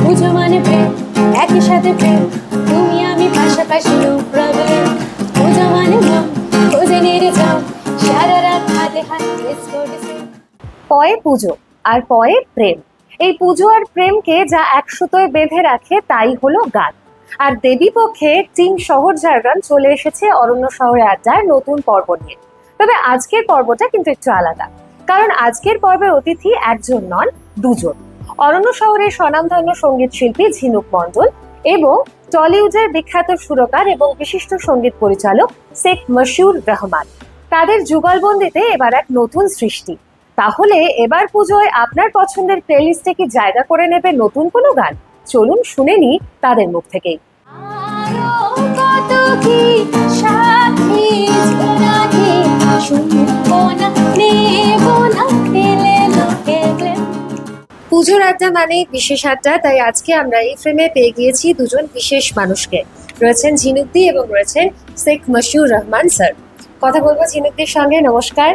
পুজো মানে প্রেম, একই সাথে প্রেম, তুমি আমি পাশাপাশি নো প্রবলেম। পুজো মানে মন, খোঁজে নেড়ে যাও, সারা রাত হাতে হাত ডিস্কো ডিস্কো। পয়ে পুজো আর পয়ে প্রেম, এই পুজো আর প্রেমকে যা একসুতোয় বেঁধে রাখে তাই হলো গান। আর দেবী পক্ষে টিম শহর ঝাড়গ্রাম চলে এসেছে অরণ্য শহরে আড্ডার নতুন পর্ব নিয়ে। তবে আজকের পর্বটা কিন্তু একটু আলাদা, কারণ আজকের পর্বের অতিথি একজন নন, দুজন। অরণ্য শহরের স্বনামধন্য সঙ্গীত শিল্পী ঝিনুক মণ্ডল এবং টলিউডের বিখ্যাত সুরকার এবং বিশিষ্ট সঙ্গীত পরিচালক শেখ মশিউর রহমান। তাদের যুগলবন্দিতে এবার এক নতুন সৃষ্টি। তাহলে এবার পুজোয় আপনার পছন্দের প্লেলিস্টে কি জায়গা করে নেবে নতুন কোনো গান? চলুন শুনে নি তাদের মুখ থেকেই। আরো কত কি সাথী ঝোনাকে শুনবো না, নেবো না, পেলে লোকে প্রেম। পুজোর আড্ডা মানে বিশেষ আড্ডা, তাই আজকে আমরা এই ফ্রেমে পেয়ে গিয়েছি দুজন বিশেষ মানুষকে। রয়েছেন ঝিনুকদি এবং রয়েছেন শেখ মশিউর রহমান স্যার। কথা বলবো ঝিনুকদির সঙ্গে। নমস্কার।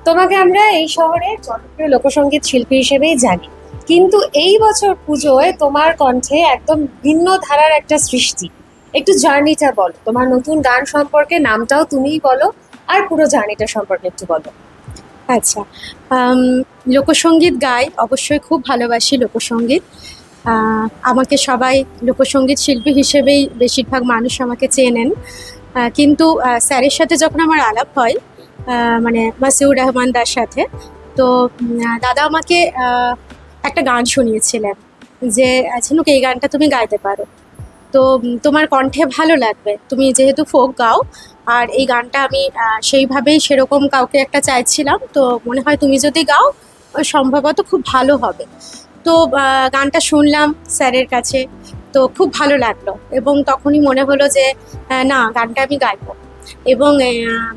তোমাকে আমরা এই শহরে জনপ্রিয় লোকসঙ্গীত শিল্পী হিসেবেই জানি, কিন্তু এই বছর পুজোয় তোমার কণ্ঠে একদম ভিন্ন ধারার একটা সৃষ্টি। একটু জার্নিটা বলো, তোমার নতুন গান সম্পর্কে, নামটাও তুমিই বলো, আর পুরো জার্নিটা সম্পর্কে একটু বলো। আচ্ছা, লোকসঙ্গীত গাই, অবশ্যই খুব ভালোবাসি লোকসঙ্গীত। আমাকে সবাই লোকসঙ্গীত শিল্পী হিসেবেই বেশিরভাগ মানুষ আমাকে চেনেন। কিন্তু স্যারের সাথে যখন আমার আলাপ হয়, মানে মাসিউর রহমান দার সাথে, তো দাদা আমাকে একটা গান শুনিয়েছিলেন যে ঝিনুক, এই গানটা তুমি গাইতে পারো, তো তোমার কণ্ঠে ভালো লাগবে, তুমি যেহেতু ফোক গাও। আর এই গানটা আমি সেইভাবেই সেরকম কাউকে একটা চাইছিলাম, তো মনে হয় তুমি যদি গাও সম্ভবত খুব ভালো হবে। তো গানটা শুনলাম স্যারের কাছে, তো খুব ভালো লাগলো এবং তখনই মনে হলো যে না, গানটা আমি গাইবো। এবং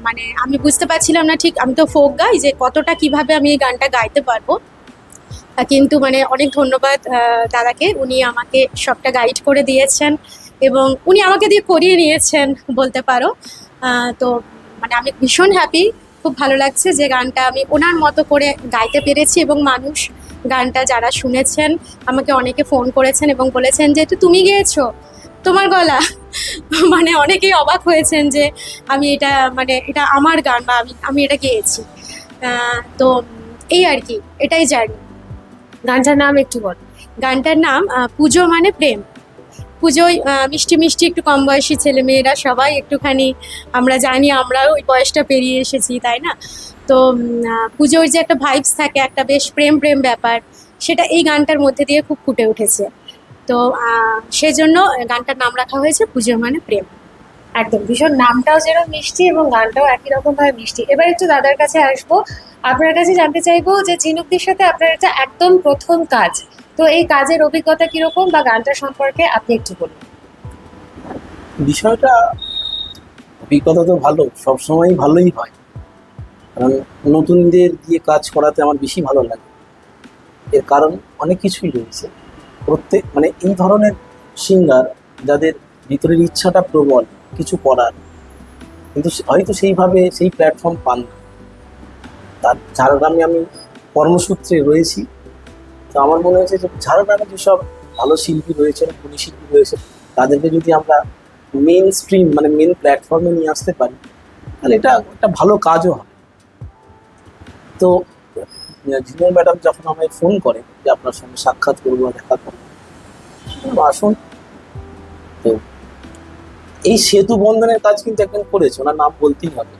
মানে আমি বুঝতে পারছিলাম না ঠিক, আমি তো ফোক গাই, যে কতটা কিভাবে আমি এই গানটা গাইতে পারবো। কিন্তু মানে অনেক ধন্যবাদ দাদাকে, উনি আমাকে সবটা গাইড করে দিয়েছেন এবং উনি আমাকে দিয়ে করিয়ে নিয়েছেন বলতে পারো। তো মানে আমি ভীষণ হ্যাপি, খুব ভালো লাগছে যে গানটা আমি ওনার মতো করে গাইতে পেরেছি। এবং মানুষ গানটা যারা শুনেছেন, আমাকে অনেকে ফোন করেছেন এবং বলেছেন যে তুমি গেয়েছো, তোমার গলা। মানে অনেকেই অবাক হয়েছেন যে আমি এটা, মানে এটা আমার গান বা আমি এটা গেয়েছি। তো এই আর কি, এটাই জার্নি। গানটার নাম একটু বলো। গানটার নাম পুজো মানে প্রেম। পুজোয় মিষ্টি মিষ্টি একটু কম বয়সী ছেলেমেয়েরা সবাই একটুখানি, আমরা জানি আমরাও ওই বয়সটা পেরিয়ে এসেছি, তাই না? তো পুজোর যে একটা ভাইবস থাকে, একটা বেশ প্রেম প্রেম ব্যাপার, সেটা এই গানটার মধ্যে দিয়ে খুব ফুটে উঠেছে। তো সেজন্য গানটার নাম রাখা হয়েছে পুজো মানে প্রেম। একদম ভীষণ, নামটাও যেরকম মিষ্টি এবং গানটাও একই রকম ভাবে মিষ্টি। এবার একটু দাদার কাছে আসবো, আপনার কাছে জানতে চাইবো যে ঝিনুকদির সাথে আপনার এটা একদম প্রথম কাজ, তো এই কাজের অভিজ্ঞতা কিরকম বা গানটা সম্পর্কে আপনি একটু বলুন। বিষয়টা, অভিজ্ঞতা তো ভালো, সবসময় ভালোই হয়, কারণ নতুনদের দিয়ে কাজ করাতে আমার বেশি ভালো লাগে। এর কারণ অনেক কিছুই রয়েছে। প্রত্যেক মানে এই ধরনের সিঙ্গার যাদের ভিতরের ইচ্ছাটা প্রবল কিছু করার, কিন্তু হয়তো সেইভাবে সেই প্ল্যাটফর্ম পান না। তার ঝাড়গ্রামে আমি কর্মসূত্রে রয়েছি, তো আমার মনে হয়েছে যে ঝাড়গ্রামে যেসব ভালো শিল্পী রয়েছেন, গুণী শিল্পী রয়েছেন, তাদেরকে যদি আমরা মেন স্ট্রিম মানে মেন প্ল্যাটফর্মে নিয়ে আসতে পারি, তাহলে এটা একটা ভালো কাজও হয়। তো ঝিনুক ম্যাডাম যখন আমায় ফোন করে যে আপনার সঙ্গে সাক্ষাৎ করবো, দেখা করবো, আসুন। তো এই সেতু বন্ধনের কাজ কিন্তু একজন করেছে, ওনার নাম বলতেই হবে,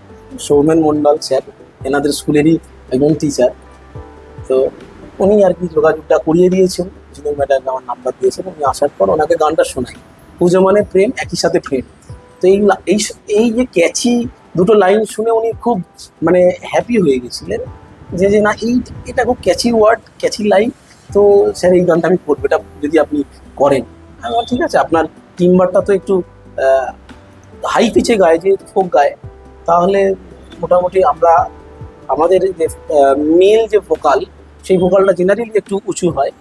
সৌমেন মণ্ডল স্যার, এনাদের স্কুলেরই একজন টিচার। তো উনি আর কি যোগাযোগটা করিয়ে দিয়েছেন, ঝিনুক ম্যাডামকে আমার নাম্বার দিয়েছেন। উনি আসার পর ওনাকে গানটা শোনাই, পুজো মানে প্রেম একই সাথে প্রেম। তো এই যে ক্যাচি দুটো লাইন শুনে উনি খুব মানে হ্যাপি হয়ে গেছিলেন, যে যে না এটা খুব ক্যাচি ওয়ার্ড, ক্যাচি লাইন। তো স্যার এই গানটা আমি করবো, এটা যদি আপনি করেন। আমি বললাম, ঠিক আছে, আপনার টিম্বারটা তো একটু হাই পিচে গায়, যেহেতু ফোক গায়, তাহলে মোটামুটি আমরা আমাদের যে মেল যে ভোকাল, সেই ভোকালটা জেনারেলি একটু উঁচু হয়।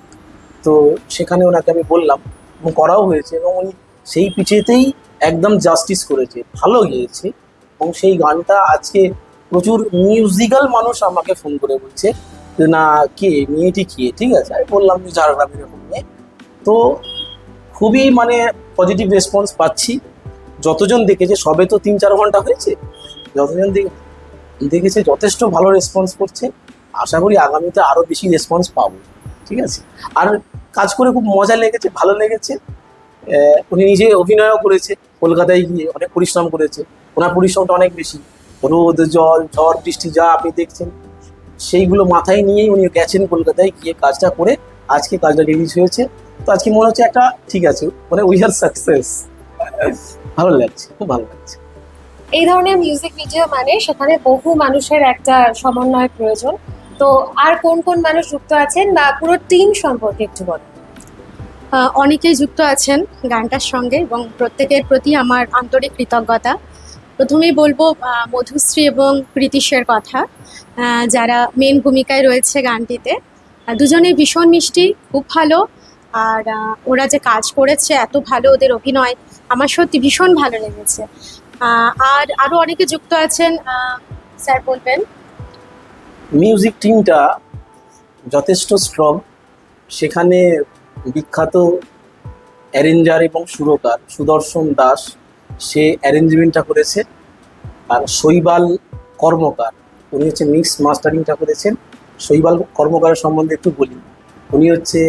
তো সেখানে ওনাকে আমি বললাম এবং করাও হয়েছে, এবং উনি সেই পিচেতেই একদম জাস্টিস করেছে, ভালো গিয়েছে। এবং সেই গানটা আজকে প্রচুর মিউজিক্যাল মানুষ আমাকে ফোন করে বলছে যে না, কে মেয়েটি কে, ঠিক আছে। আমি বললাম যে ঝাড়গ্রামের এরকম মেয়ে। তো খুবই মানে পজিটিভ রেসপন্স পাচ্ছি। যতজন দেখেছে, সবে তো 3-4 ঘন্টা হয়েছে, যতজন দেখেছে যথেষ্ট ভালো রেসপন্স করছে। আশা করি আগামীতে আরও বেশি রেসপন্স পাবো। ঠিক আছে, আর কাজ করে খুব মজা লেগেছে, ভালো লেগেছে। উনি নিজে অভিনয়ও করেছে, কলকাতায় গিয়ে অনেক পরিশ্রম করেছে। ওনার পরিশ্রমটা অনেক বেশি, রোদ জল ঝড় বৃষ্টি যা আপনি দেখছেন সেইগুলো মাথায় নিয়েই উনি গেছেন কলকাতায়, গিয়ে কাজটা করে আজকে কাজটা রিলিজ হয়েছে। তো আজকে মনে হচ্ছে একটা ঠিক আছে, মানে উই আর সাকসেস। ভালো লাগছে, খুব ভালো লাগছে। এই ধরনের মিউজিক ভিডিও মানে সেখানে বহু মানুষের একটা সমন্বয়ের প্রয়োজন। তো আর কোন কোন মানুষ যুক্ত আছেন বা পুরো টিম সম্পর্কে একটু বলুন। অনেকেই যুক্ত আছেন গানটার সঙ্গে এবং প্রত্যেকের প্রতি আমার আন্তরিক কৃতজ্ঞতা। প্রথমেই বলবো মধুশ্রী এবং প্রীতিশের কথা, যারা মেন ভূমিকায় রয়েছে গানটিতে। দুজনেই ভীষণ মিষ্টি, খুব ভালো। আর ওরা যে কাজ করেছে এত ভালো, ওদের অভিনয় আমার সত্যি ভীষণ ভালো লেগেছে। আর আরও অনেকে যুক্ত আছেন, স্যার বলবেন। মিউজিক টিমটা যথেষ্ট স্ট্রং। সেখানে বিখ্যাত অ্যারেঞ্জার এবং সুরকার সুদর্শন দাস, সে অ্যারেঞ্জমেন্টটা করেছে। আর শৈবাল কর্মকার, উনি হচ্ছে মিক্স মাস্টারিংটা করেছেন। শৈবাল কর্মকারের সম্বন্ধে একটু বলি। উনি হচ্ছে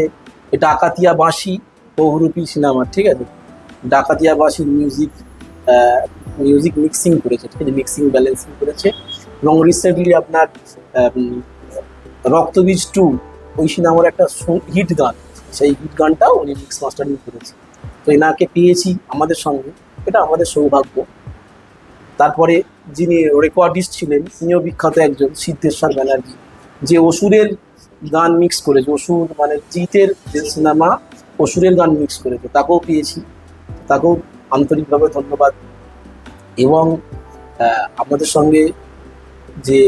ডাকাতিয়া বাঁশি বহুরূপী সিনেমার, ঠিক আছে, ডাকাতিয়া বাঁশির মিউজিক মিক্সিং করেছে, ঠিক আছে, মিক্সিং ব্যালেন্সিং করেছে। এবং রিসেন্টলি আপনার রক্তবীজ 2 ওই সিনেমার একটা হিট গান, সেই হিট গানটাও উনি মিক্স মাস্টারিং করেছে। তো এনাকে পেয়েছি আমাদের সঙ্গে, এটা আমাদের সৌভাগ্য। তারপরে যিনি রেকর্ডিস্ট ছিলেন, তিনিও বিখ্যাত একজন, সিদ্ধেশ্বর ব্যানার্জি, যে অসুরের গান মিক্স করেছে। অসুর মানে জিতের যে সিনেমা, অসুরের গান মিক্স করেছে, তাকেও পেয়েছি, তাকেও আন্তরিকভাবে ধন্যবাদ। এবং আমাদের সঙ্গে যে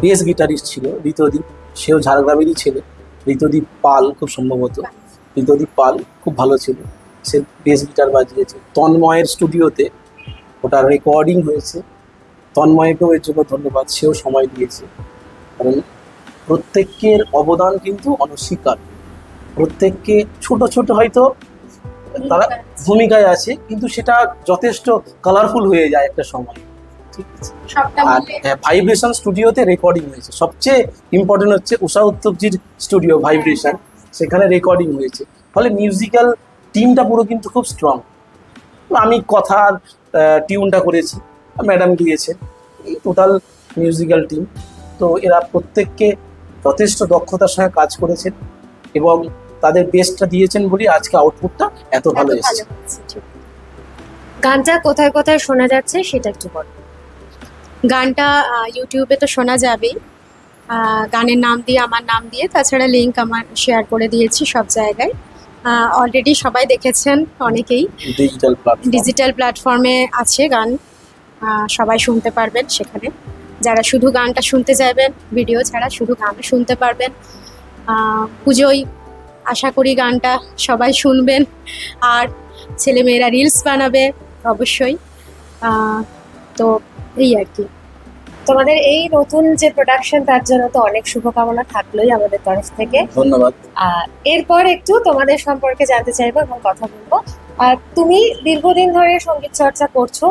বেস গিটারিস্ট ছিল ঋতদীপ, সেও ঝাড়গ্রামেরই ছেলে, ঋতদীপ পাল খুব সম্ভবত, ঋতদীপ পাল খুব ভালো ছিল, সে বেস গিটার বাজিয়েছে। তন্ময়ের স্টুডিওতে ওটা রেকর্ডিং হয়েছে, তন্ময়কেও এর জন্য ধন্যবাদ, সেও সময় দিয়েছে। কারণ প্রত্যেকের অবদান কিন্তু অনস্বীকার্য। প্রত্যেককে ছোট ছোট হয়তো তারা ভূমিকায় আছে, কিন্তু সেটা যথেষ্ট কালারফুল হয়ে যায় একটা সময়। ঠিক আছে, আর ভাইব্রেশন স্টুডিওতে রেকর্ডিং হয়েছে। সবচেয়ে ইম্পর্টেন্ট হচ্ছে উষা উত্তকজির স্টুডিও ভাইব্রেশন, সেখানে রেকর্ডিং হয়েছে। ফলে মিউজিক্যাল টিমটা পুরো কিন্তু খুব স্ট্রং। আমি কথার টিউনটা করেছি, ম্যাডাম দিয়েছেন, এই টোটাল মিউজিক্যাল টিম। তো এরা প্রত্যেককে যথেষ্ট দক্ষতার সঙ্গে কাজ করেছেন এবং তাদের বেস্টটা দিয়েছেন বলে আজকে আউটপুটটা এত ভালো এসেছে। গানটা কোথায় কোথায় শোনা যাচ্ছে সেটা একটু বল। গানটা ইউটিউবে তো শোনা যাবেই, গানের নাম দিয়ে, আমার নাম দিয়ে, তাছাড়া লিঙ্ক আমার শেয়ার করে দিয়েছি সব জায়গায়। অলরেডি সবাই দেখেছেন, অনেকেই ডিজিটাল প্ল্যাটফর্মে আছে গান, সবাই শুনতে পারবেন সেখানে। যারা শুধু গানটা শুনতে চাইবেন, ভিডিও ছাড়া শুধু গান শুনতে পারবেন। পুজোয় আশা করি গানটা সবাই শুনবেন, আর ছেলেমেয়েরা রিলস বানাবে অবশ্যই। তো এই আর কি। তোমাদের এই নতুন যে প্রোডাকশন, তার জন্য তো অনেক শুভকামনা থাকলোই আমাদের তরফ থেকে। ধন্যবাদ। এরপর একটু তোমাদের সম্পর্কে জানতে চাইবো এবং কথা বলবো। আর তুমি দীর্ঘদিন ধরে সঙ্গীত চর্চা করছো,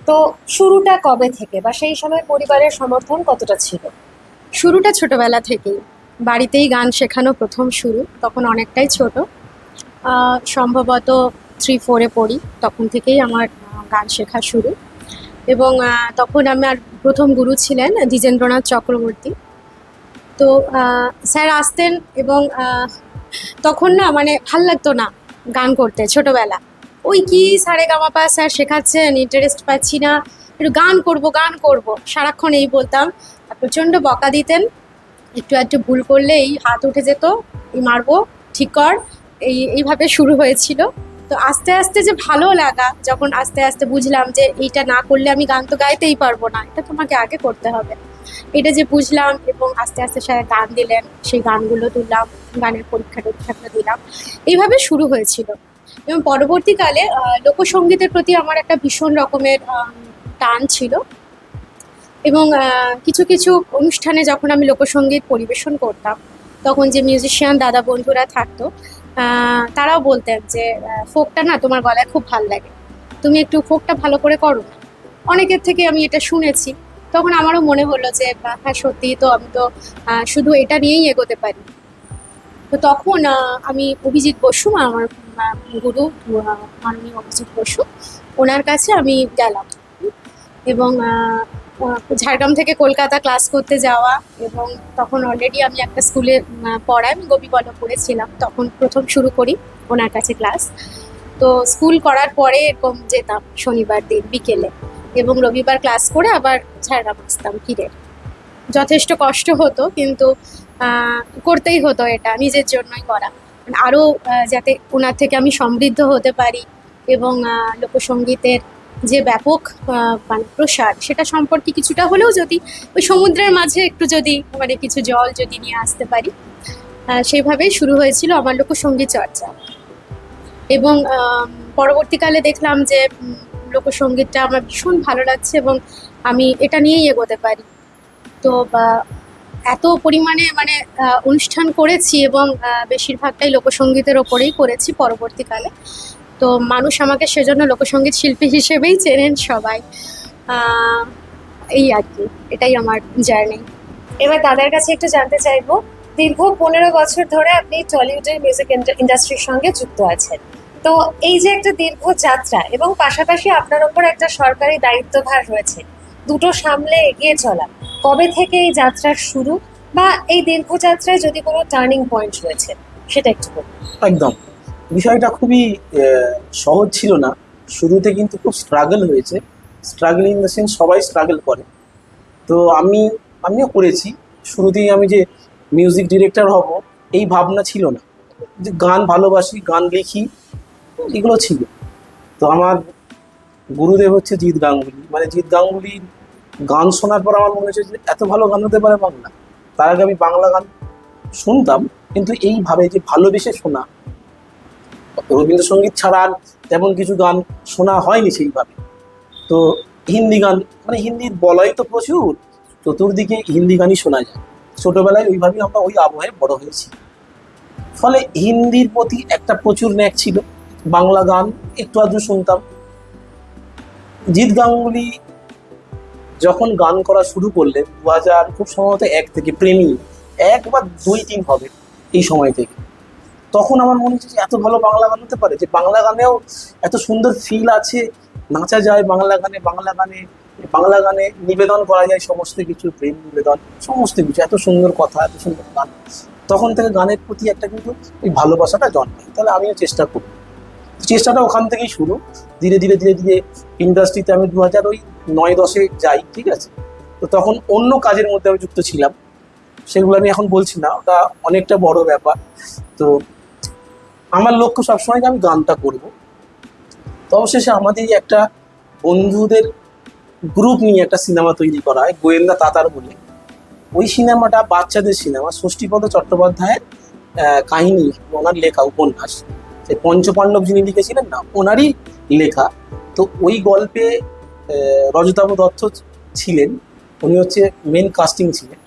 তো শুরুটা কবে থেকে বা সেই সময় পরিবারের সমর্থন কতটা ছিল? শুরুটা ছোটবেলা থেকেই, বাড়িতেই গান শেখানো প্রথম শুরু। তখন অনেকটাই ছোট, সম্ভবত 3-4-এ পড়ি, তখন থেকেই আমার গান শেখা শুরু। এবং তখন আমার প্রথম গুরু ছিলেন দ্বিজেন্দ্রনাথ চক্রবর্তী। তো স্যার আসতেন এবং তখন না মানে ভাল লাগতো না গান করতে। ছোটবেলা ওই কি সারেগামাপা স্যার শেখাচ্ছেন, ইন্টারেস্ট পাচ্ছি না, একটু গান করব সারাক্ষণ এই বলতাম। প্রচণ্ড বকা দিতেন, একটু ভুল করলে এই হাত উঠে যেত, এই মারবো, ঠিক কর, এইভাবে শুরু হয়েছিল। তো আস্তে আস্তে যে ভালো লাগা, যখন আস্তে আস্তে বুঝলাম যে এইটা না করলে আমি গান তো গাইতেই পারবো না, এটা তোমাকে আগে করতে হবে, এটা যে বুঝলাম। এবং আস্তে আস্তে স্যার গান দিলেন, সেই গানগুলো তুললাম, গানের পরীক্ষাটা দিলাম, এইভাবে শুরু হয়েছিল। এবং পরবর্তীকালে লোকসঙ্গীতের প্রতি আমার একটা ভীষণ রকমের টান ছিল। এবং কিছু কিছু অনুষ্ঠানে যখন আমি লোকসঙ্গীত পরিবেশন করতাম, তখন যে মিউজিশিয়ান দাদা বন্ধুরা থাকতো, তারাও বলতেন যে ফোকটা না তোমার গলায় খুব ভালো লাগে, তুমি একটু ফোকটা ভালো করে করো না। অনেকের থেকে আমি এটা শুনেছি। তখন আমারও মনে হলো যে হ্যাঁ সত্যি তো, আমি তো শুধু এটা নিয়েই এগোতে পারি। তো তখন আমি অভিজিৎ বসু, আমার গুরু, মাননীয় অভিজিৎ বসু, ওনার কাছে আমি গেলাম। এবং ঝাড়গ্রাম থেকে কলকাতা ক্লাস করতে যাওয়া, এবং তখন অলরেডি আমি একটা স্কুলে পড়াই, আমি গোপীবল্লভ পড়েছিলাম, তখন প্রথম শুরু করি ওনার কাছে ক্লাস। তো স্কুল করার পরে এরকম যেতাম শনিবার দিন বিকেলে, এবং রবিবার ক্লাস করে আবার ঝাড়গ্রাম আসতাম ফিরে। যথেষ্ট কষ্ট হতো, কিন্তু করতেই হতো, এটা নিজের জন্যই করা, মানে আরও যাতে ওনার থেকে আমি সমৃদ্ধ হতে পারি, এবং লোকসঙ্গীতের যে ব্যাপক মানে প্রসার, সেটা সম্পর্কে কিছুটা হলেও যদি ওই সমুদ্রের মাঝে একটু যদি মানে কিছু জল যদি নিয়ে আসতে পারি, সেইভাবেই শুরু হয়েছিল আমার লোকসঙ্গীত চর্চা। এবং পরবর্তীকালে দেখলাম যে লোকসঙ্গীতটা আমার ভীষণ ভালো লাগছে, এবং আমি এটা নিয়েই এগোতে পারি। তো এত পরিমাণে মানে অনুষ্ঠান করেছি, এবং বেশিরভাগটাই লোকসঙ্গীতের ওপরেই করেছি পরবর্তীকালে। তো মানুষ আমাকে সেজন্য লোকসঙ্গীত শিল্পী হিসেবেই চেনেন সবাই। এই আর কি, এটাই আমার জার্নি। এবার দাদার কাছে একটু জানতে চাইবো, দীর্ঘ 15 বছর ধরে আপনি টলিউডের মিউজিক ইন্ডাস্ট্রির সঙ্গে যুক্ত আছেন। তো এই যে একটা দীর্ঘ যাত্রা, এবং পাশাপাশি আপনার উপর একটা সরকারি দায়িত্বভার রয়েছে, দুটো সামলে এগিয়ে চলা, কবে থেকে এই যাত্রার শুরু, বা এই দীর্ঘ যাত্রায় যদি কোনো টার্নিং পয়েন্ট রয়েছে সেটা একটু বলুন। একদম, বিষয়টা খুবই সহজ ছিল না। শুরুতে কিন্তু খুব স্ট্রাগল হয়েছে। স্ট্রাগল ইন দ্য সেন্স, সবাই স্ট্রাগল করে। তো আমিও করেছি। শুরুতেই আমি যে মিউজিক ডিরেক্টর হব এই ভাবনা ছিল না, যে গান ভালোবাসি, গান লিখি, এগুলো ছিল। তো আমার গুরুদেব হচ্ছে জিৎ গাঙ্গুলি। মানে জিৎ গাঙ্গুলির গান শোনার পর আমার মনে হচ্ছে যে এত ভালো গান হতে পারে বাংলা। তার আগে আমি বাংলা গান শুনতাম, কিন্তু এইভাবে যে ভালোবেসে শোনা, রবীন্দ্রসঙ্গীত ছাড়া আর তেমন কিছু গান শোনা হয়নি সেইভাবে। তো হিন্দি গান, মানে হিন্দির বলাই তো প্রচুর, চতুর্দিকে হিন্দি গানই শোনা যায়। ছোটবেলায় ওইভাবেই আমরা ওই আবহাওয়ায় বড় হয়েছি। ফলে হিন্দির প্রতি একটা প্রচুর ন্যাক ছিল। বাংলা গান একটু আধটু শুনতাম। জিৎ গাঙ্গুলি যখন গান করা শুরু করলেন 2000 খুব সম্ভবত 1 থেকে, প্রেমী 1 বা 2-3 হবে এই সময় থেকে, তখন আমার মনে হচ্ছে যে এত ভালো বাংলা গান হতে পারে, যে বাংলা গানেও এত সুন্দর ফিল আছে, নাচা যায় বাংলা গানে, বাংলা গানে নিবেদন করা যায় সমস্ত কিছু, প্রেম নিবেদন, সমস্ত কিছু, এত সুন্দর কথা, এত সুন্দর গান। তখন থেকে গানের প্রতি একটা কিন্তু ওই ভালোবাসাটা জন্মায়। তাহলে আমিও চেষ্টা করি। চেষ্টাটা ওখান থেকেই শুরু। ধীরে ধীরে ধীরে ধীরে ইন্ডাস্ট্রিতে আমি 2009-10 যাই, ঠিক আছে। তো তখন অন্য কাজের মধ্যে আমি যুক্ত ছিলাম, সেগুলো আমি এখন বলছি না, ওটা অনেকটা বড় ব্যাপার। তো আমার লক্ষ্য সবসময় যে আমি গানটা করব। তো অবশেষে আমাদের একটা বন্ধুদের গ্রুপ নিয়ে একটা সিনেমা তৈরি করা হয়, গোয়েন্দা তাতার বলে। ওই সিনেমাটা বাচ্চাদের সিনেমা, ষষ্ঠীপদ চট্টোপাধ্যায়ের কাহিনী, ওনার লেখা উপন্যাস। সেই পঞ্চপাণ্ডব যিনি লিখেছিলেন না, ওনারই লেখা। তো ওই গল্পে রজতাভ দত্ত ছিলেন, উনি হচ্ছে মেন কাস্টিং ছিলেন।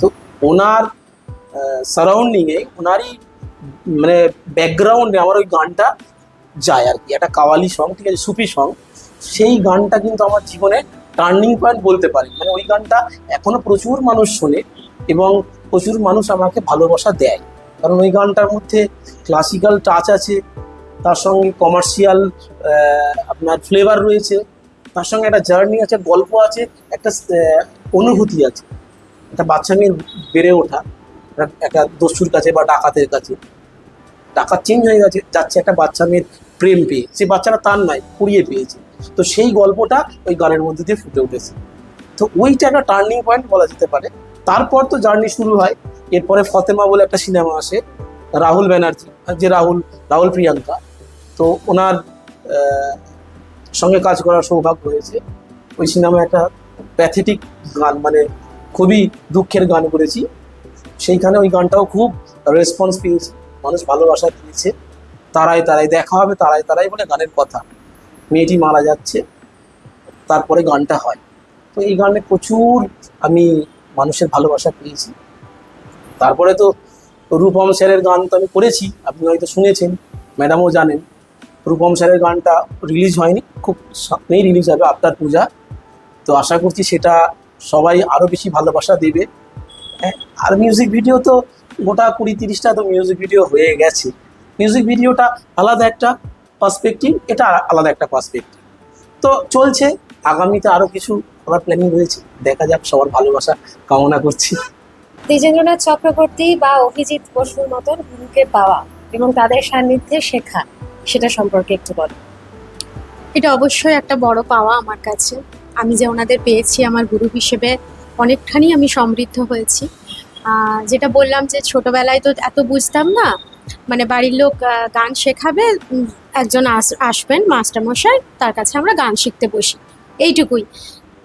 তো ওনার সারাউন্ডিংয়ে, ওনারই মানে ব্যাকগ্রাউন্ডে আমার ওই গানটা যায় আর কি, একটা কাওয়ালি সং, ঠিক আছে, সুফি সং। সেই গানটা কিন্তু আমার জীবনে টার্নিং পয়েন্ট বলতে পারি। মানে ওই গানটা এখনো প্রচুর মানুষ শোনে, এবং প্রচুর মানুষ আমাকে ভালোবাসা দেয়, কারণ ওই গানটার মধ্যে ক্লাসিক্যাল টাচ আছে, তার সঙ্গে কমার্শিয়াল আপনার ফ্লেভার রয়েছে, তার সঙ্গে একটা জার্নি আছে, গল্প আছে, একটা অনুভূতি আছে। একটা বাচ্চা মেয়ের বেড়ে ওঠা, একটা দস্যুর কাছে বা ডাকাতের কাছে, ডাকাত চেঞ্জ হয়ে যাচ্ছে একটা বাচ্চা মেয়ের প্রেম পেয়ে, সে বাচ্চাটা তার নয়, কুড়িয়ে পেয়েছে। তো সেই গল্পটা ওই গানের মধ্যে দিয়ে ফুটে উঠেছে। তো ওইটা একটা টার্নিং পয়েন্ট বলা যেতে পারে। তারপর তো জার্নি শুরু হয়। এরপরে ফতেমা বলে একটা সিনেমা আসে, রাহুল ব্যানার্জি, যে রাহুল প্রিয়াঙ্কা, তো ওনার সঙ্গে কাজ করার সৌভাগ্য হয়েছে। ওই সিনেমায় একটা প্যাথেটিক গান, মানে খুবই দুঃখের গান করেছি। সেইখানে ওই গানটাও খুব রেসপন্স পেয়েছি, মানুষ ভালোবাসা দিয়েছে। তারাই তারাই দেখা হবে, তারাই তারাই বলে গানের কথা, মেয়েটি মারা যাচ্ছে, তারপরে গানটা হয়। তো এই গানে প্রচুর আমি মানুষের ভালোবাসা পেয়েছি। তারপরে তো রূপম স্যারের গান তো আমি করেছি, আপনি হয়তো শুনেছেন, ম্যাডামও জানেন। রূপম স্যারের গানটা রিলিজ হয়নি, খুব সামনেই রিলিজ হবে আফটার পূজা। তো আশা করছি সেটা সবাই আরও বেশি ভালোবাসা দেবে। হ্যাঁ, আর মিউজিক ভিডিও তো গোটা 20-30টা তো মিউজিক ভিডিও হয়ে গেছে। মিউজিক ভিডিওটা আলাদা একটা পার্সপেক্টিভ, এটা আলাদা একটা পার্সপেক্টিভ। তো চলছে, আগামীতে আরও কিছু করার প্ল্যানিং রয়েছে, দেখা যাক, সবার ভালোবাসা কামনা করছি। দ্বিজেন্দ্রনাথ চক্রবর্তী বা অভিজিৎ বসুর মতন গুরুকে পাওয়া এবং তাদের সান্নিধ্যে শেখা, সেটা সম্পর্কে একটু বলো। এটা অবশ্যই একটা বড় পাওয়া আমার কাছে। আমি যে ওনাদের পেয়েছি আমার গুরু হিসেবে, অনেকখানি আমি সমৃদ্ধ হয়েছি। যেটা বললাম যে ছোটবেলায় তো এত বুঝতাম না, মানে বাড়ির লোক গান শেখাবে, একজন আসবেন মাস্টারমশাই, তার কাছে আমরা গান শিখতে বসি, এইটুকুই।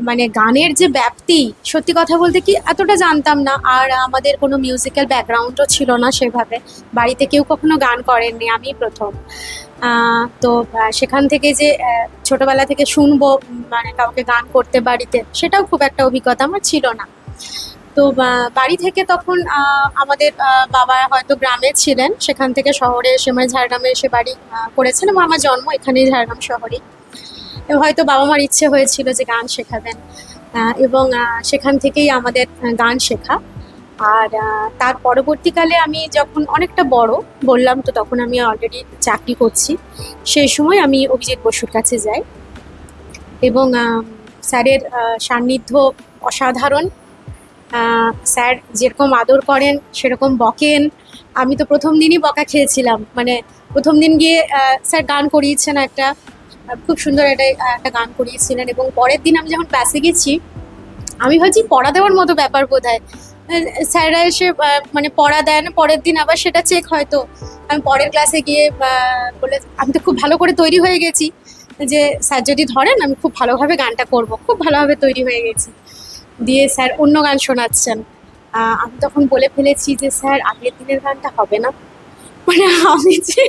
মানে গানের যে ব্যাপ্তি, সত্যি কথা বলতে কি এতটা জানতাম না। আর আমাদের কোনো মিউজিক্যাল ব্যাকগ্রাউন্ডও ছিল না সেভাবে, বাড়িতে কেউ কখনো গান করেননি, আমি প্রথম। তো সেখান থেকে যে ছোটবেলা থেকে শুনবো, মানে কাউকে গান করতে বাড়িতে, সেটাও খুব একটা অভিজ্ঞতা আমার ছিল না। তো বাড়ি থেকে তখন আমাদের বাবা হয়তো গ্রামে ছিলেন, সেখান থেকে শহরে এসে, মানে ঝাড়গ্রামে এসে বাড়ি করেছেন, এবং আমার জন্ম এখানেই ঝাড়গ্রাম শহরেই। হয়তো বাবা মার ইচ্ছে হয়েছিল যে গান শেখাবেন, এবং সেখান থেকেই আমাদের গান শেখা। আর তার পরবর্তীকালে আমি যখন অনেকটা বড়, বললাম তো তখন আমি অলরেডি চাকরি করছি, সেই সময় আমি অভিজিৎ বসুর কাছে যাই, এবং স্যারের সান্নিধ্য অসাধারণ। স্যার যেরকম আদর করেন সেরকম বকেন। আমি তো প্রথম দিনই বকা খেয়েছিলাম, মানে প্রথম দিন গিয়ে স্যার গান করিয়েছেন একটা, খুব সুন্দর একটা গান করিয়েছিলেন, এবং পরের দিন আমি যখন ক্লাসে গেছি, আমি ভাবছি পড়া দেওয়ার মতো ব্যাপার বোধহয়। স্যাররা এসে মানে পড়া দেন, পরের দিন আবার সেটা চেক হয়তো। আমি পরের ক্লাসে গিয়ে বলে, আমি তো খুব ভালো করে তৈরি হয়ে গেছি যে স্যার যদি ধরেন আমি খুব ভালোভাবে গানটা করব, খুব ভালোভাবে তৈরি হয়ে গেছি। দিয়ে স্যার অন্য গান শোনাচ্ছেন, আমি তখন বলে ফেলেছি যে স্যার আগের দিনের গানটা হবে না, মানে আমি যে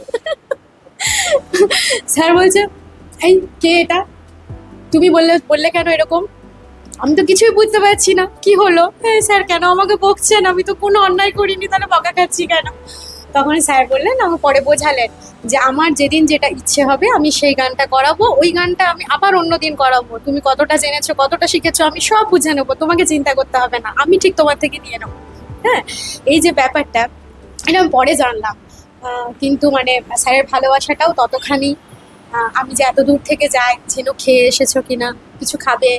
স্যার বলছে, এই কে এটা, তুমি বললে কেন এরকম? আমি তো কিছুই বুঝতে পারছি না কি হলো। হ্যাঁ স্যার কেন আমাকে বকছেন, আমি তো কোনো অন্যায় করিনি, তাহলে বকা খাচ্ছি কেন? তখন স্যার বললেন, আমাকে পরে বোঝালেন যে আমার যেদিন যেটা ইচ্ছে হবে আমি সেই গানটা করাবো, ওই গানটা আমি আবার অন্য দিন করাবো, তুমি কতটা জেনেছো কতটা শিখেছো আমি সব বুঝে নেবো, তোমাকে চিন্তা করতে হবে না, আমি ঠিক তোমার থেকে নিয়ে নেবো। হ্যাঁ, এই যে ব্যাপারটা, এটা আমি পরে জানলাম। কিন্তু মানে স্যারের ভালোবাসাটাও ততখানি। আমি যে এত দূর থেকে যাই, যেন খেয়ে এসেছো কিনা, কিছু খাবে,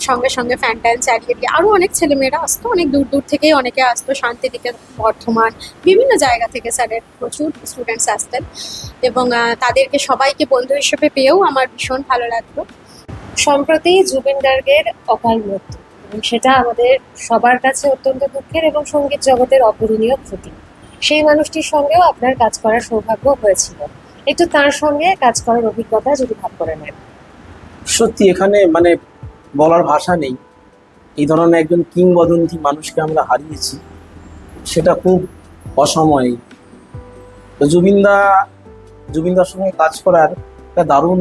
সঙ্গে সঙ্গে ফ্যান ট্যান চালিয়ে দিয়ে আরও অনেক ছেলেমেয়েরা আসতো, অনেক দূর দূর থেকেই অনেকে আসতো, শান্তিনিকেতন, বর্ধমান, বিভিন্ন জায়গা থেকে স্যারের প্রচুর স্টুডেন্টস আসতেন, এবং তাদেরকে সবাইকে বন্ধু হিসেবে পেয়েও আমার ভীষণ ভালো লাগতো। সম্প্রতি জুবিন গার্গের অকাল মৃত্যু, এবং সেটা আমাদের সবার কাছে অত্যন্ত দুঃখের এবং সঙ্গীত জগতের অপূরণীয় ক্ষতি। সেই মানুষটির সঙ্গেও আপনার কাজ করার সৌভাগ্য হয়েছিল, একটু তার সঙ্গে কাজ করার অভিজ্ঞতা যদি ভাগ করে নেন। সত্যি এখানে মানে বলার ভাষা নেই, এই ধরনের একজন কিংবদন্তি মানুষকে আমরা হারিয়েছি, সেটা খুব অসময়ে। তো জুবিনদার সঙ্গে কাজ করার একটা দারুণ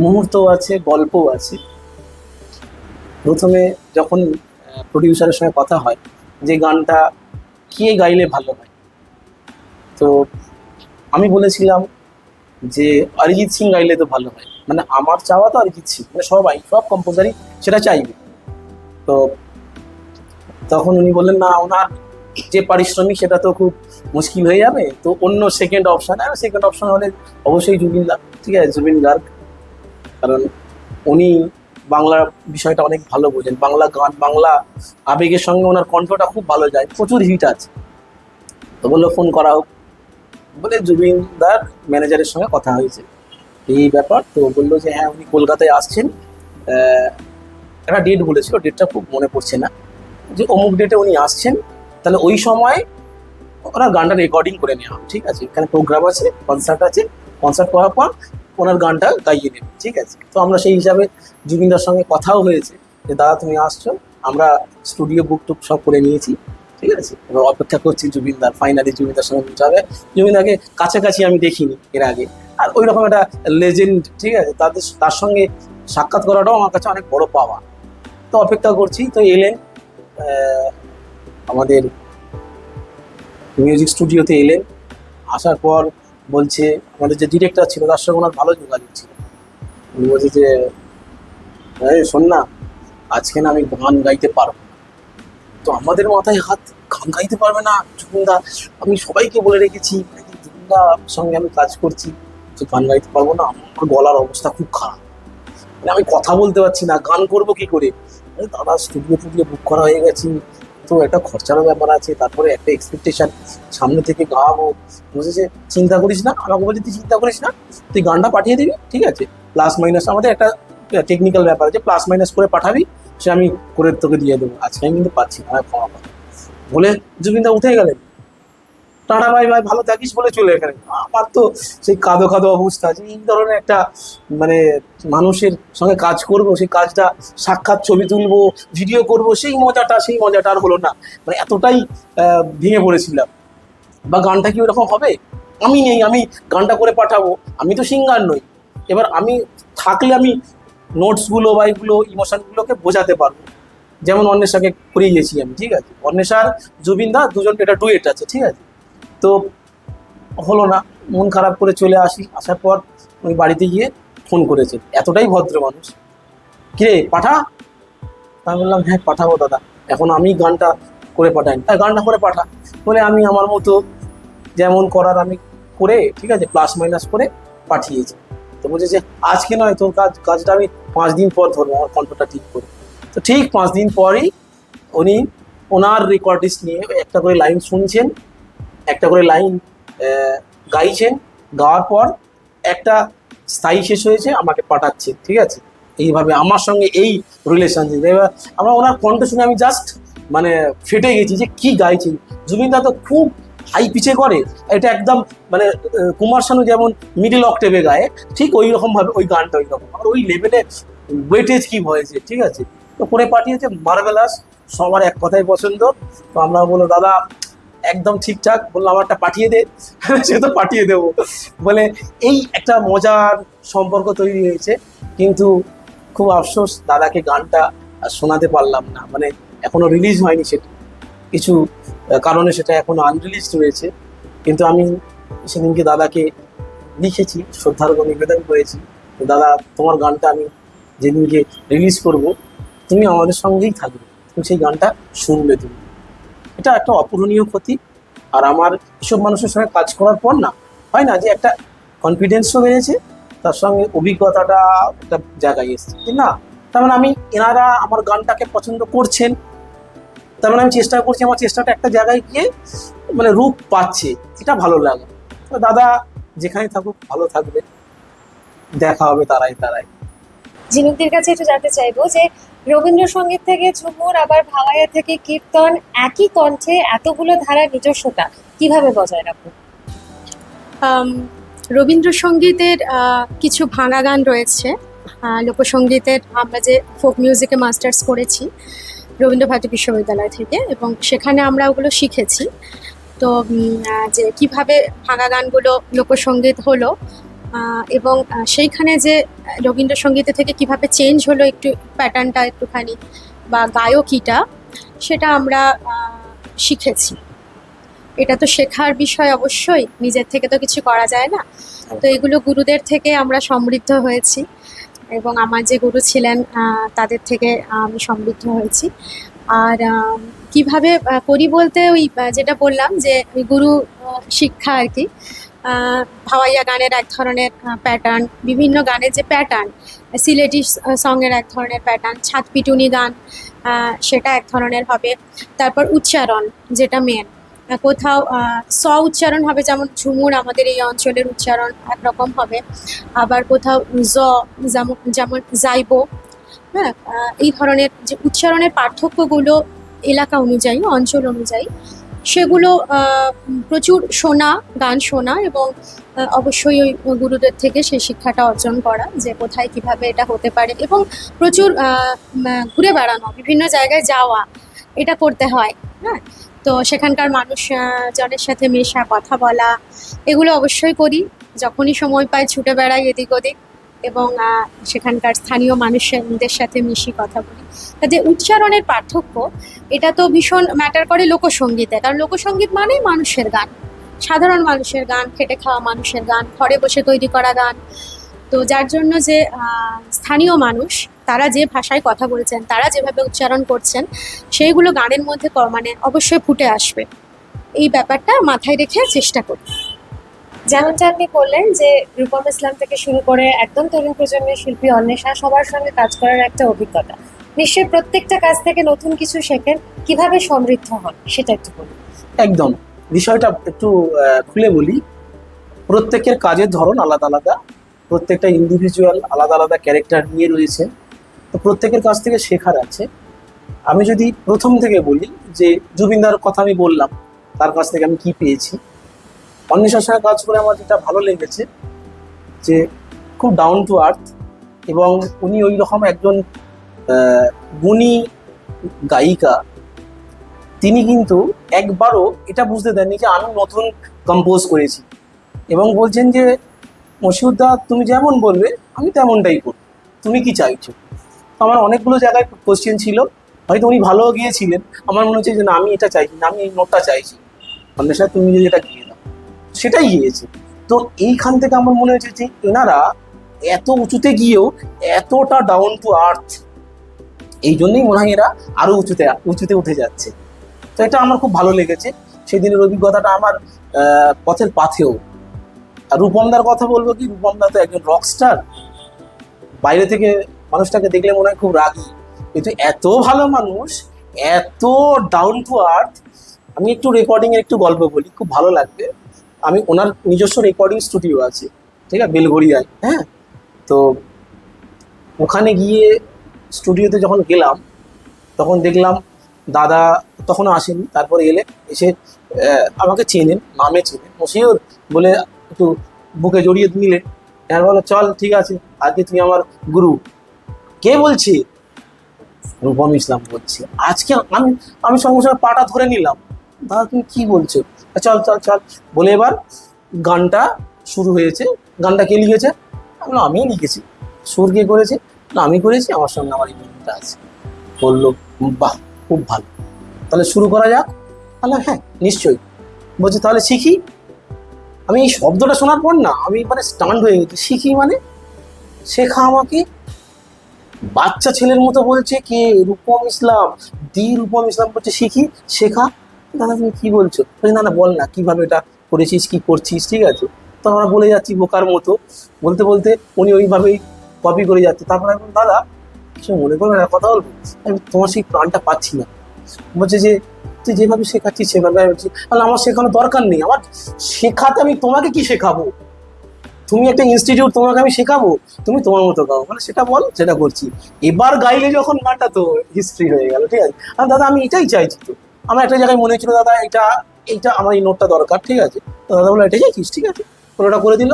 মুহূর্ত আছে, গল্পও আছে। প্রথমে যখন প্রডিউসারের সঙ্গে কথা হয় যে গানটা কে গাইলে ভালো হয়, তো আমি বলেছিলাম যে অরিজিৎ সিং গাইলে তো ভালো হয়, মানে আমার চাওয়া তো অরিজিৎ সিং, মানে সব কম্পোজারই সেটা চাইবে। তো তখন উনি বললেন না, ওনার যে পারিশ্রমিক সেটা তো খুব মুশকিল হয়ে যাবে, তো অন্য সেকেন্ড অপশন হলে অবশ্যই ঠিক আছে, জুবিন গার্গ, কারণ উনি বাংলা বিষয়টা অনেক ভালো বোঝেন, বাংলা গান, বাংলা আবেগের সঙ্গে ওনার কণ্ঠটা খুব ভালো যায়, প্রচুর হিট আছে। তো বললো ফোন করা হোক, বলে জুবিনদার ম্যানেজারের সঙ্গে কথা হয়েছে এই ব্যাপার। তো বললো যে হ্যাঁ উনি কলকাতায় আসছেন, একটা ডেট বলেছিল, ডেটটা খুব মনে পড়ছে না, যে অমুক ডেটে উনি আসছেন, তাহলে ওই সময় ওনার গানটা রেকর্ডিং করে নেওয়া, ঠিক আছে, এখানে প্রোগ্রাম আছে, কনসার্ট করার পর ওনার গানটা গাইয়ে নেবে, ঠিক আছে। তো আমরা সেই হিসাবে জুবিনদার সঙ্গে কথাও হয়েছে যে দাদা তুমি আসছো, আমরা স্টুডিও বুক টুক সব করে নিয়েছি, ঠিক আছে, এবার অপেক্ষা করছি জুবিনদার, ফাইনালি জুবিনদার সঙ্গে মিট হবে। জুবিনদাকে কাছাকাছি আমি দেখিনি এর আগে, আর ওই রকম একটা লেজেন্ড, ঠিক আছে, তার সঙ্গে সাক্ষাৎ করাটাও আমার কাছে অনেক বড় পাওয়া। তো অপেক্ষা করছি, তো এলেন আমাদের মিউজিক স্টুডিওতে এলেন, আসার পর বলছে, আমাদের যে ডিরেক্টর ছিল তার সঙ্গে ওনার ভালো যোগাযোগ ছিল, উনি বলছে যে এই শোন না, আজকে না আমি গান গাইতে পারবো না। তো আমাদের মাথায় হাত, গান গাইতে পারবে না জুবিনদা? আমি সবাইকে বলে রেখেছি জুবিনদার সঙ্গে আমি কাজ করছি, তো গান গাইতে পারবো না, আমার গলার অবস্থা খুব খারাপ, মানে আমি কথা বলতে পারছি না, গান করবো কি করে? আরে দাদা, স্টুডিও টুডিও বুক করা হয়ে গেছে, তো একটা খরচারও ব্যাপার আছে, তারপরে একটা এক্সপেকটেশন, সামনে থেকে গাওয়াবো। বুঝেছে, চিন্তা করিস না। আমাকে বলছে তুই চিন্তা করিস না, তুই গানটা পাঠিয়ে দিবি, ঠিক আছে, প্লাস মাইনাস আমাদের একটা টেকনিক্যাল ব্যাপার আছে, প্লাস মাইনাস করে পাঠাবি, সে আমি করে তোকে দিয়ে দেবো, আজকে আমি কিন্তু পাচ্ছি না, ক্ষমা কর। বলে জুবিনদা উঠে গেলেন, টাটা বাই বাই, ভালো থাকিস বলে চলে গেলেন। আমার তো সেই কাঁদো কাঁদো অবস্থা, যে এই ধরনের একটা মানে মানুষের সঙ্গে কাজ করব, সেই কাজটা সাক্ষাৎ ছবি তুলবো, ভিডিও করব, সেই মজাটা আর হলো না, মানে এতটাই ভেঙে পড়েছিলাম। বা গানটা কি ওরকম হবে? আমি নেই, আমি গানটা করে পাঠাবো, আমি তো সিঙ্গার নই। এবার আমি থাকলে আমি নোটসগুলো বা এইগুলো ইমোশনগুলোকে বোঝাতে পারবো, যেমন অন্বেষাকে করিয়েছি আমি, ঠিক আছে, অন্বেষার জুবিনদা দুজন, এটা ডুয়েট আছে, ঠিক আছে। তো হলো না, মন খারাপ করে চলে আসি। আসার পর ওই বাড়িতে গিয়ে ফোন করেছে, এতটাই ভদ্র মানুষ, কিরে পাঠা? আমি বললাম হ্যাঁ পাঠাবো দাদা, এখন আমি গানটা করে পাঠাই, গানটা করে পাঠা। বলে আমি আমার মতো যেমন করার আমি করে, ঠিক আছে, প্লাস মাইনাস করে পাঠিয়েছি। তো বলছে যে আজকে নয়, তোর কাজটা আমি 5 দিন পর ধরবো, আমার কণ্ঠটা ঠিক করে। তো ঠিক 5 দিন পরই উনি ওনার রেকর্ডিস্ট নিয়ে একটা করে লাইন শুনছেন, একটা করে লাইন গাইছেন, গাওয়ার পর একটা স্থায়ী শেষ হয়েছে, আমাকে পাঠাচ্ছে, ঠিক আছে। এইভাবে আমার সঙ্গে এই রিলেশনশিপ। এবার আমার ওনার কণ্ঠ শুনে আমি জাস্ট মানে ফেটে গেছি, যে কি গাইছি। জুবিনদা তো খুব হাই পিচে করে, এটা একদম মানে কুমার শানু যেমন মিডল অক্টেভে গায়ে, ঠিক ওই রকম ভাবে ওই গানটা ওই রকম, আর ওই লেভেলে ওয়েটেজ কি হয়েছে, ঠিক আছে। তো করে পাঠিয়েছে, মার্ভেলাস, সবার এক কথাই পছন্দ। তো আমরা বললো দাদা একদম ঠিকঠাক, বললাম আমারটা পাঠিয়ে দে। সে তো পাঠিয়ে দেবো বলে, এই একটা মজার সম্পর্ক তৈরি হয়েছে। কিন্তু খুব আফসোস, দাদাকে গানটা আর শোনাতে পারলাম না, মানে এখনো রিলিজ হয়নি, সেটা কিছু কারণে সেটা এখনো আনরিলিজড রয়েছে। কিন্তু আমি সেদিনকে দাদাকে লিখেছি, শ্রদ্ধার্ঘ্য নিবেদন করেছি, দাদা তোমার গানটা আমি যেদিনকে রিলিজ করব, তুমি আমাদের সঙ্গেই থাকবে, তুমি সেই গানটা শুনবে তুমি। এটা একটা অপূরণীয় ক্ষতি। আর আমার এসব মানুষের সঙ্গে কাজ করার পর না, হয় না যে একটা কনফিডেন্সও বেড়েছে, তার সঙ্গে অভিজ্ঞতাটা একটা জায়গায় এসেছে, না তার মানে আমি, এনারা আমার গানটাকে পছন্দ করছেন, তার মানে আমি চেষ্টা করছি, আমার চেষ্টাটা একটা জায়গায় গিয়ে মানে রূপ পাচ্ছে, এটা ভালো লাগে। তো দাদা যেখানে থাকুক ভালো থাকবে, দেখা হবে তারাই। ঝিনুকদের কাছে একটু জানতে চাইবো যে রবীন্দ্রসঙ্গীত থেকে ঝুমুর, আবার ভাওয়াইয়া থেকে কীর্তন, একই কণ্ঠে এতগুলো ধারার নিজস্বতা কিভাবে বজায় রাখবো? রবীন্দ্রসঙ্গীতের কিছু ভাঙা গান রয়েছে। লোকসঙ্গীতের আমরা যে ফোক মিউজিকে মাস্টার্স করেছি রবীন্দ্রভারতী বিশ্ববিদ্যালয় থেকে, এবং সেখানে আমরা ওগুলো শিখেছি। তো যে কিভাবে ভাঙা গানগুলো লোকসঙ্গীত হলো, এবং সেইখানে যে রবীন্দ্রসঙ্গীতে থেকে কিভাবে চেঞ্জ হলো একটু প্যাটার্নটা একটুখানি, বা গায়কিটা, সেটা আমরা শিখেছি। এটা তো শেখার বিষয়, অবশ্যই নিজের থেকে তো কিছু করা যায় না। তো এগুলো গুরুদের থেকে আমরা সমৃদ্ধ হয়েছি, এবং আমার যে গুরু ছিলেন তাদের থেকে আমি সমৃদ্ধ হয়েছি। আর কিভাবে করি বলতে, ওই যেটা বললাম যে ওই গুরু শিক্ষা আর কি। ভাওয়াইয়া গানের এক ধরনের প্যাটার্ন, বিভিন্ন গানের যে প্যাটার্ন, সিলেটি সঙের এক ধরনের প্যাটার্ন, ছাদ পিটুনি গান সেটা এক ধরনের হবে। তারপর উচ্চারণ, যেটা মেন, কোথাও স উচ্চারণ হবে, যেমন ঝুমুর আমাদের এই অঞ্চলের উচ্চারণ একরকম হবে, আবার কোথাও জ, যেমন যাইবো। হ্যাঁ, এই ধরনের যে উচ্চারণের পার্থক্যগুলো এলাকা অনুযায়ী, অঞ্চল অনুযায়ী, সেগুলো প্রচুর শোনা, গান শোনা, এবং অবশ্যই ওই গুরুদের থেকে সেই শিক্ষাটা অর্জন করা, যে কোথায় কিভাবে এটা হতে পারে, এবং প্রচুর ঘুরে বেড়ানো, বিভিন্ন জায়গায় যাওয়া, এটা করতে হয়। হ্যাঁ, তো সেখানকার মানুষ জনের সাথে মেশা, কথা বলা, এগুলো অবশ্যই করি। যখনই সময় পাই ছুটে বেড়াই এদিক ওদিক, এবং সেখানকার স্থানীয় মানুষদের সাথে মিশি, কথা বলি। যে উচ্চারণের পার্থক্য, এটা তো ভীষণ ম্যাটার করে লোকসঙ্গীতে, কারণ লোকসঙ্গীত মানেই মানুষের গান, সাধারণ মানুষের গান, খেটে খাওয়া মানুষের গান, ঘরে বসে তৈরি করা গান। তো যার জন্য যে স্থানীয় মানুষ তারা যে ভাষায় কথা বলছেন, তারা যেভাবে উচ্চারণ করছেন, সেইগুলো গানের মধ্যে মানে অবশ্যই ফুটে আসবে, এই ব্যাপারটা মাথায় রেখে চেষ্টা করি। যেমনটা আপনি বললেন যে রূপম ইসলাম থেকে শুরু করে একদম তরুণ প্রজন্মের শিল্পী অন্বেষা, সবার সঙ্গে কাজ করার একটা অভিজ্ঞতা, নিশ্চয়ই প্রত্যেকটা কাজ থেকে নতুন কিছু শেখেন, কিভাবে সমৃদ্ধ হন সেটা একটু বলুন। একদম, বিষয়টা একটু খুলে বলি। প্রত্যেকের কাজের ধরন আলাদা আলাদা, প্রত্যেকটা ইন্ডিভিজুয়াল আলাদা আলাদা ক্যারেক্টার নিয়ে রয়েছে, তো প্রত্যেকের কাছ থেকে শেখার আছে। আমি যদি প্রথম থেকে বলি যে জুবিনদার কথা আমি বললাম, তার কাছ থেকে আমি কি পেয়েছি। অন্বেষার সঙ্গে কাজ করে আমার যেটা ভালো লেগেছে যে খুব ডাউন টু আর্থ, এবং উনি ওই রকম একজন গুণী গায়িকা। তিনি কিন্তু একবারও এটা বুঝতে দেননি যে আমি নতুন কম্পোজ করেছি, এবং বলছেন যে মশিউদ্দা তুমি যেমন বলবে আমি তেমনটাই করব, তুমি কি চাইছো। তো আমার অনেকগুলো জায়গায় কোশ্চেন ছিল, হয়তো উনি ভালো গিয়েছিলেন, আমার মনে হচ্ছে যে না আমি এটা চাইছি না, আমি এই নোটটা চাইছি, অন্বেষা তুমি যদি এটা গিয়ে দাও, সেটাই গিয়েছে। তো এইখান থেকে আমার মনে হয়েছে যে এনারা এত উঁচুতে গিয়েও এতটা ডাউন টু আর্থ, এই জন্যই মনে হয় এরা আরো উঁচুতে উঠে যাচ্ছে। তো এটা আমার খুব ভালো লেগেছে, সেই দিনের অভিজ্ঞতাটা আমার পথের পাথেও। আর রূপমদার কথা বলবো কি, রূপমদা তো একজন রকস্টার, বাইরে থেকে মানুষটাকে দেখলে মনে হয় খুব রাগী, কিন্তু এত ভালো মানুষ, এত ডাউন টু আর্থ। আমি একটু রেকর্ডিংয়ের একটু গল্প বলি, খুব ভালো লাগবে। আমি ওনার নিজস্ব রেকর্ডিং স্টুডিও আছে, ঠিক আছে, বেলঘড়িয়ায়। হ্যাঁ, তো ওখানে গিয়ে স্টুডিওতে যখন গেলাম তখন দেখলাম দাদা তখনও আসেনি, তারপরে এসে আমাকে চেনেন, নামে চেনেন, মশিউর বলে একটু বুকে জড়িয়ে নিলেন। আর বলো চল ঠিক আছে, আজকে তুমি আমার গুরু। কে বলছি? রূপম ইসলাম বলছি। আজকে আমি সঙ্গে সঙ্গে পাটা ধরে নিলাম, দাদা তুমি কি বলছো, চল চল চল বলে এবার গানটা শুরু হয়েছে। গানটা কে লিখেছে? আমি লিখেছি। সুর কে করেছে? না আমি করেছি, আমার সঙ্গে আমার এই বন্ধুটা আছে। বললো বাহ খুব ভালো, তাহলে শুরু করা যাক। তাহলে হ্যাঁ নিশ্চয়ই। বলছি তাহলে শিখি। আমি এই শব্দটা শোনার পর না আমি মানে স্টান্ড হয়ে গেছি। শিখি মানে? শেখা আমাকে? বাচ্চা ছেলের মতো বলছে কে? রূপম ইসলাম, রূপম ইসলাম বলছে শিখি, শেখা। দাদা তুমি কি বলছো? না না বল না কিভাবে এটা করেছিস, কি করছিস, ঠিক আছে। তো আমরা বলে যাচ্ছি বোকার মতো, বলতে বলতে উনি ওইভাবেই কপি করে যাচ্ছে। তারপরে এখন দাদা কিছু মনে করবে না, কথা বলবো, আমি তোমার সেই প্রাণটা পাচ্ছি না। বলছে যে তুই যেভাবে শেখাচ্ছিস সেভাবে আমি বলছি, তাহলে আমার শেখানোর দরকার নেই, আমার শেখাতে আমি তোমাকে কি শেখাবো? তুমি একটা ইনস্টিটিউট, তোমাকে আমি শেখাবো, তুমি তোমার মতো গাও, মানে সেটা বল, সেটা করছি। এবার গাইলে যখন গানটা তো হিস্ট্রি হয়ে গেল, ঠিক আছে। আর দাদা আমি এটাই চাইছি। তো আমার একটা জায়গায় মনে হচ্ছিল দাদা এইটা আমার এই নোটটা দরকার, ঠিক আছে। তো দাদা বলে এটাই চাইছিস, ঠিক আছে, ওটা করে দিল।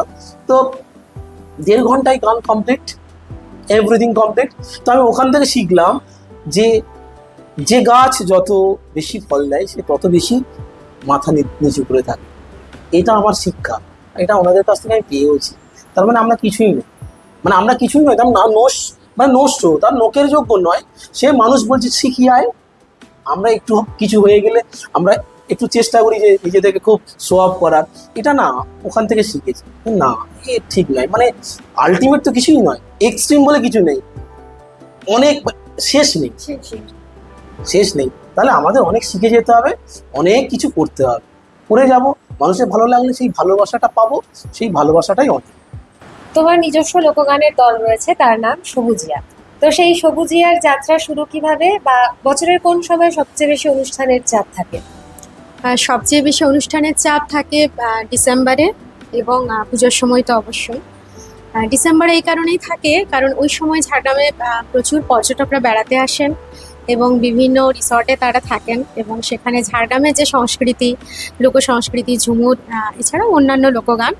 তো 1.5 ঘন্টায় গান কমপ্লিট, এভরিথিং কমপ্লিট। তো আমি ওখান থেকে শিখলাম যে গাছ যত বেশি ফল দেয় সে তত বেশি মাথা নিচু করে থাকে। এটা আমার শিক্ষা, এটা ওনাদের কাছ থেকে আমি পেয়েওছি। তার মানে আমরা কিছুই নই, মানে আমরা কিছুই নয়, তার না নষ্ট, তার নোকের যোগ্য নয়। সে মানুষ বলছে শিখি আয়। আমরা একটু কিছু হয়ে গেলে আমরা একটু চেষ্টা করি যে নিজেদেরকে খুব শো অফ করার, এটা না ওখান থেকে শিখেছি। না এ ঠিক নয়, মানে আলটিমেট তো কিছুই নয়, এক্সট্রিম বলে কিছু নেই, অনেক শেষ নেই। তাহলে আমাদের অনেক শিখে যেতে হবে, অনেক কিছু করতে হবে, করে যাব। মানুষের ভালো লাগলে সেই ভালোবাসাটা পাবো, সেই ভালোবাসাটাই অনেক। তোমার নিজস্ব লোকগানের দল রয়েছে, তার নাম সবুজিয়া। তো সেই সবুজিয়ার যাত্রা শুরু কিভাবে, বা বছরের কোন সময় সবচেয়ে বেশি অনুষ্ঠানের চাপ থাকে? সবচেয়ে বেশি অনুষ্ঠানের চাপ থাকে ডিসেম্বরে, এবং পুজোর সময় তো অবশ্যই। ডিসেম্বরে এই কারণেই থাকে কারণ ওই সময় ঝাড়গ্রামে প্রচুর পর্যটকরা বেড়াতে আসেন এবং বিভিন্ন রিসর্টে তারা থাকেন, এবং সেখানে ঝাড়গ্রামের যে সংস্কৃতি, লোকসংস্কৃতি, ঝুমুর, এছাড়াও অন্যান্য লোকগান,